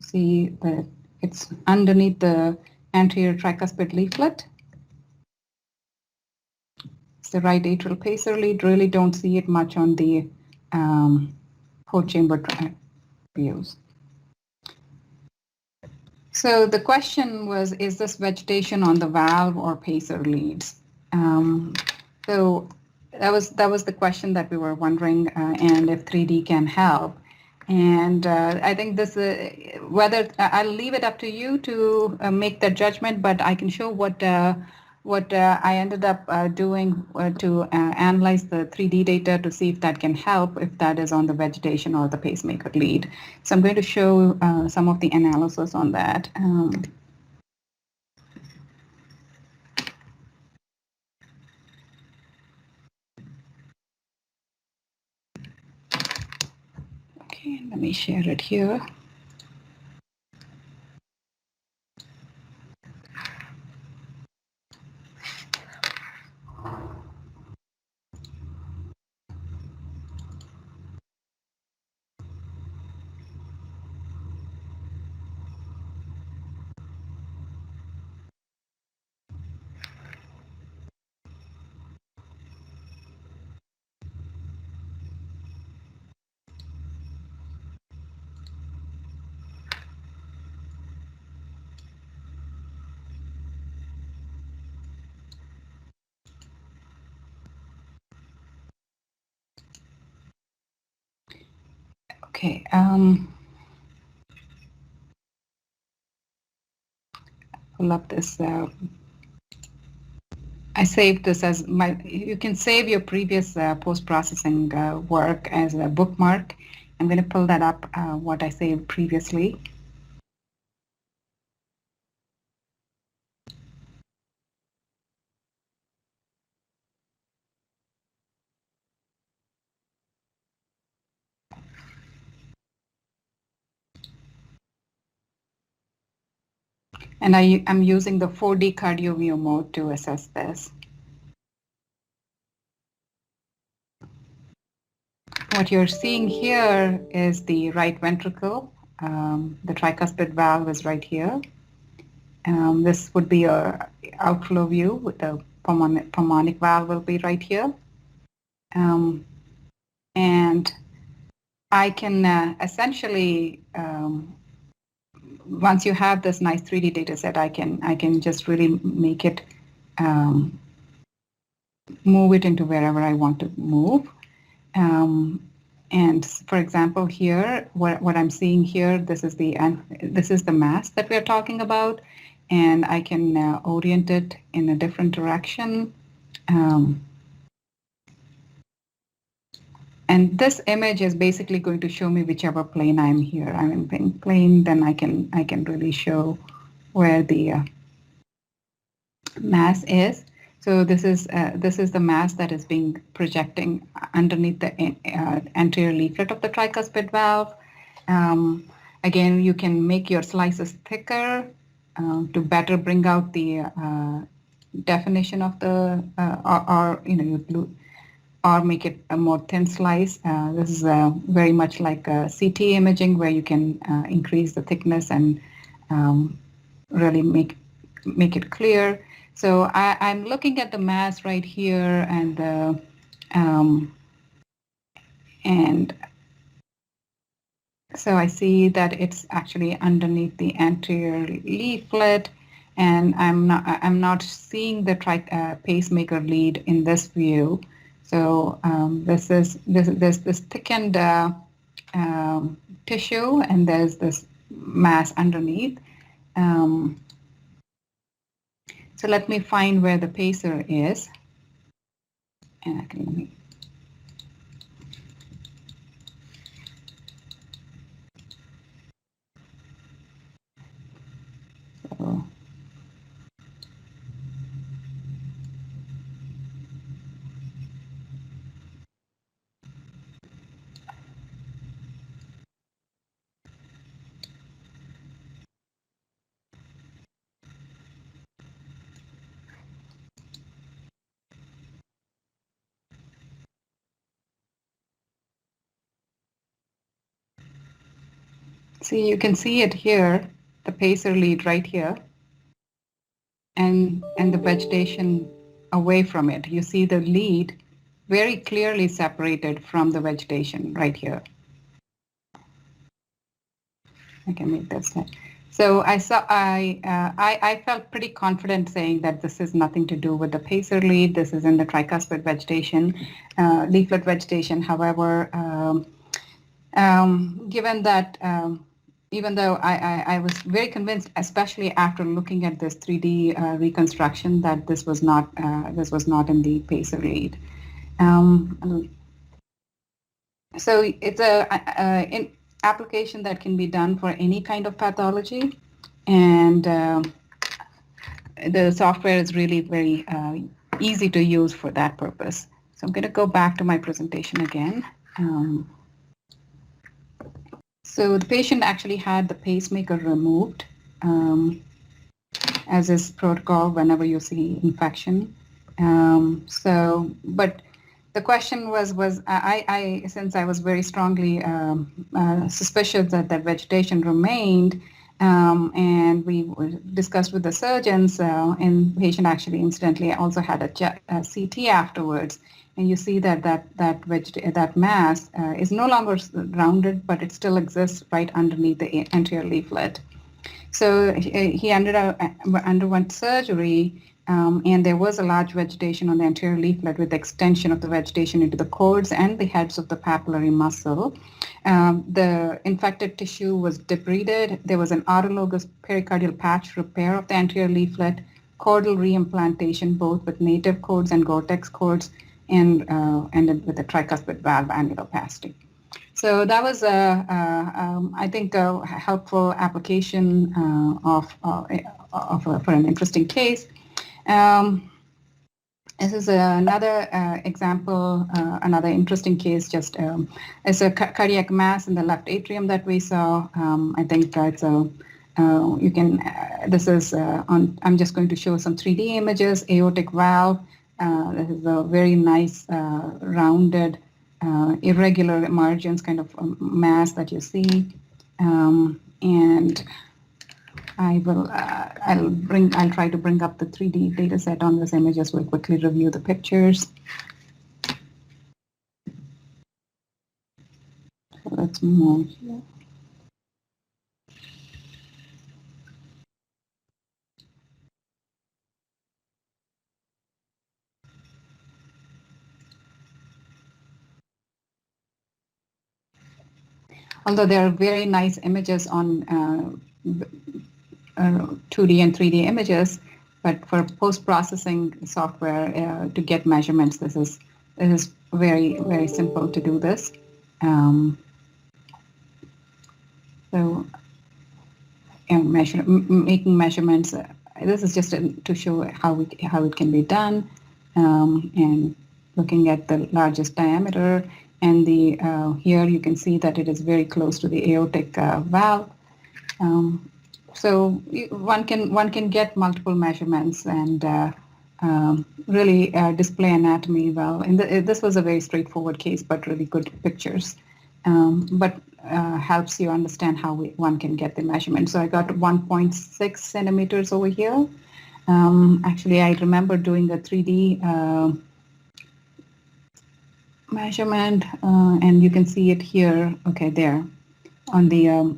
S1: See that it's underneath the anterior tricuspid leaflet. It's the right atrial pacer lead. Really don't see it much on the port chamber views. So the question was, is this vegetation on the valve or pacer leads? So that was the question that we were wondering, and if 3D can help. And I think this, whether I'll leave it up to you to make the judgment, but I can show what I ended up doing to analyze the 3D data to see if that can help, if that is on the vegetation or the pacemaker lead. So I'm going to show some of the analysis on that. Okay, let me share it here. Okay. Pull up this. I saved this as my. You can save your previous post-processing work as a bookmark. I'm going to pull that up. What I saved previously. And I'm using the 4D cardio view mode to assess this. What you're seeing here is the right ventricle. The tricuspid valve is right here. This would be a outflow view with the pulmonic valve will be right here. And I can essentially, once you have this nice 3D data set, I can just really make it, move it into wherever I want to move. And for example, here, what I'm seeing here, this is the mass that we're talking about, and I can orient it in a different direction. And this image is basically going to show me whichever plane I'm here. I'm in pink plane, then I can really show where the mass is. So this is the mass that is being projecting underneath the anterior leaflet of the tricuspid valve. Again, you can make your slices thicker to better bring out the definition of the or make it a more thin slice. This is very much like CT imaging, where you can increase the thickness and really make it clear. So I'm looking at the mass right here, and so I see that it's actually underneath the anterior leaflet, and I'm not seeing the pacemaker lead in this view. So this thickened tissue, and there's this mass underneath. So let me find where the pacer is, and I can. See, you can see it here, the pacer lead right here, and the vegetation away from it. You see the lead very clearly separated from the vegetation right here. I can make that snap. So I felt pretty confident saying that this is nothing to do with the pacer lead. This is in the tricuspid vegetation, leaflet vegetation. However, given that, even though I was very convinced, especially after looking at this 3D reconstruction, that this was not in the pacer lead. So it's an application that can be done for any kind of pathology, and the software is really very easy to use for that purpose. So I'm going to go back to my presentation again. So the patient actually had the pacemaker removed, as is protocol whenever you see infection. But the question was I since I was very strongly suspicious that vegetation remained, and we discussed with the surgeons, and the patient actually incidentally also had a CT afterwards. And you see that mass is no longer rounded, but it still exists right underneath the anterior leaflet. So he underwent surgery, and there was a large vegetation on the anterior leaflet with extension of the vegetation into the cords and the heads of the papillary muscle. The infected tissue was debrided. There was an autologous pericardial patch repair of the anterior leaflet, chordal reimplantation, both with native cords and Gore-Tex cords, and ended with a tricuspid valve annuloplasty. So that was, I think, a helpful application for an interesting case. This is another example, another interesting case. Just it's a cardiac mass in the left atrium that we saw. I think it's a you can. This is on. I'm just going to show some 3D images. Aortic valve. This is a very nice rounded, irregular margins kind of mass that you see, and I'll try to bring up the 3D data set on this images. We'll quickly review the pictures. So let's move here. Although there are very nice images on 2D and 3D images, but for post-processing software to get measurements, this is very, very simple to do this. So making measurements, this is just to show how it can be done, and looking at the largest diameter. And the here you can see that it is very close to the aortic valve. So one can get multiple measurements and really display anatomy well. And this was a very straightforward case, but really good pictures. But helps you understand how one can get the measurement. So I got 1.6 centimeters over here. Actually, I remember doing a 3D measurement, and you can see it here. Okay, there on the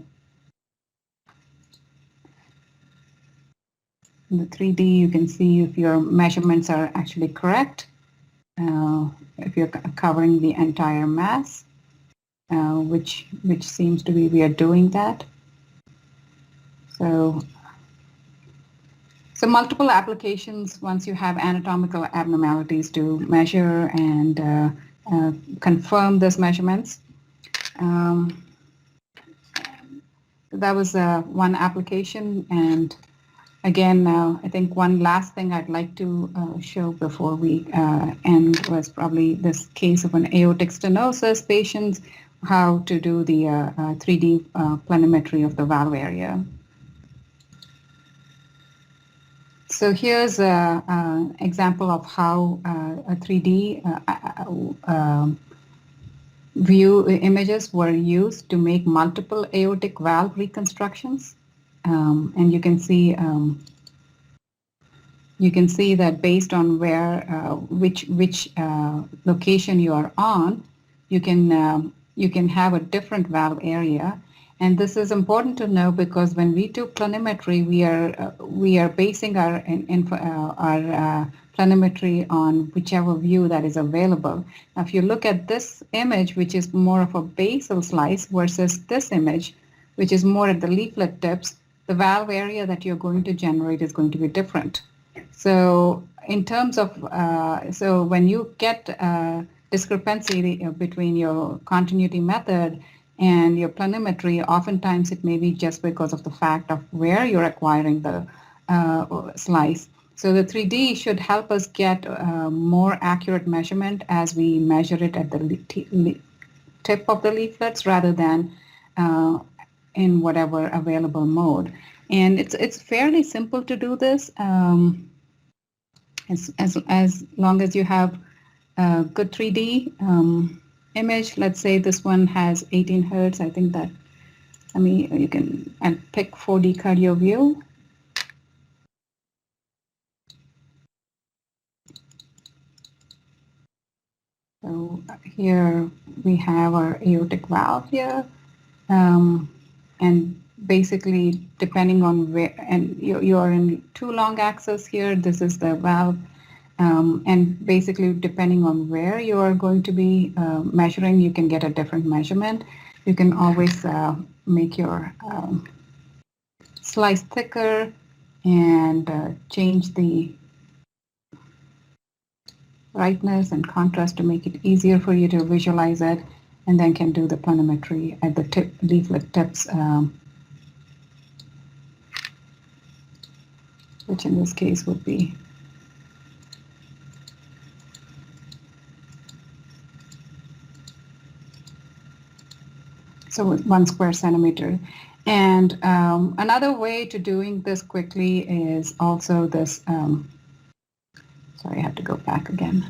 S1: 3D, you can see if your measurements are actually correct, if you're covering the entire mass, which seems to be we are doing that. So multiple applications once you have anatomical abnormalities to measure and confirm those measurements. That was one application, and again, I think one last thing I'd like to show before we end was probably this case of an aortic stenosis patient, how to do the 3D planimetry of the valve area. So here's an example of how a 3D view images were used to make multiple aortic valve reconstructions. And you can see that based on where which location you are on, you can have a different valve area. And this is important to know because when we do planimetry, we are basing our planimetry on whichever view that is available. Now, if you look at this image, which is more of a basal slice, versus this image, which is more at the leaflet tips, the valve area that you're going to generate is going to be different. So in terms of, so when you get discrepancy between your continuity method and your planimetry, oftentimes it may be just because of the fact of where you're acquiring the slice. So the 3D should help us get more accurate measurement as we measure it at the tip of the leaflets rather than in whatever available mode. And it's fairly simple to do this, as long as you have a good 3D image. Let's say this one has 18 hertz. I think that, I mean, you can pick 4D cardio view. So here we have our aortic valve here. And basically, depending on where, and you're in two long axis here, this is the valve. And basically, depending on where you are going to be measuring, you can get a different measurement. You can always make your slice thicker and change the brightness and contrast to make it easier for you to visualize it, and then can do the planimetry at the leaflet tips, which in this case would be so 1 square centimeter. And another way to doing this quickly is also this, sorry, I have to go back again.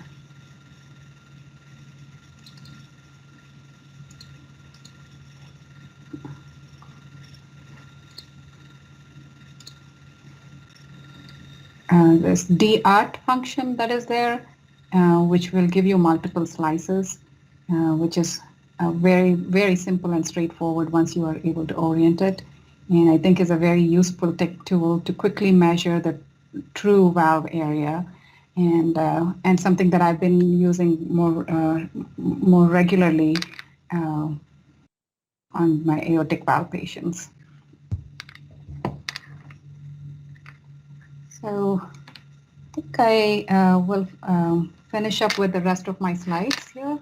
S1: This dart function that is there, which will give you multiple slices, which is very, very simple and straightforward once you are able to orient it. And I think is a very useful tool to quickly measure the true valve area, and something that I've been using more regularly on my aortic valve patients. So I think I will finish up with the rest of my slides here.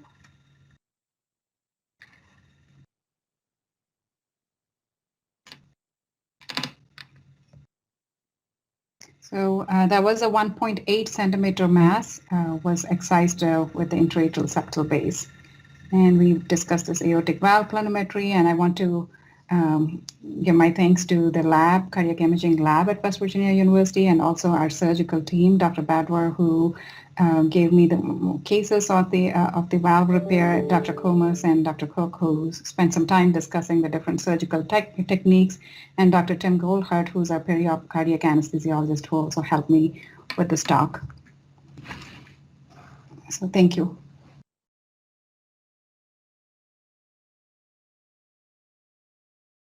S1: So that was a 1.8 centimeter mass, was excised with the intraatrial septal base. And we discussed this aortic valve planimetry, and I want to give my thanks to the lab, cardiac imaging lab at West Virginia University, and also our surgical team, Dr. Badwar, who gave me the cases of the valve repair, Dr. Comas and Dr. Cook, who spent some time discussing the different surgical techniques, and Dr. Tim Goldhart, who's our peri-op cardiac anesthesiologist, who also helped me with this talk. So thank you.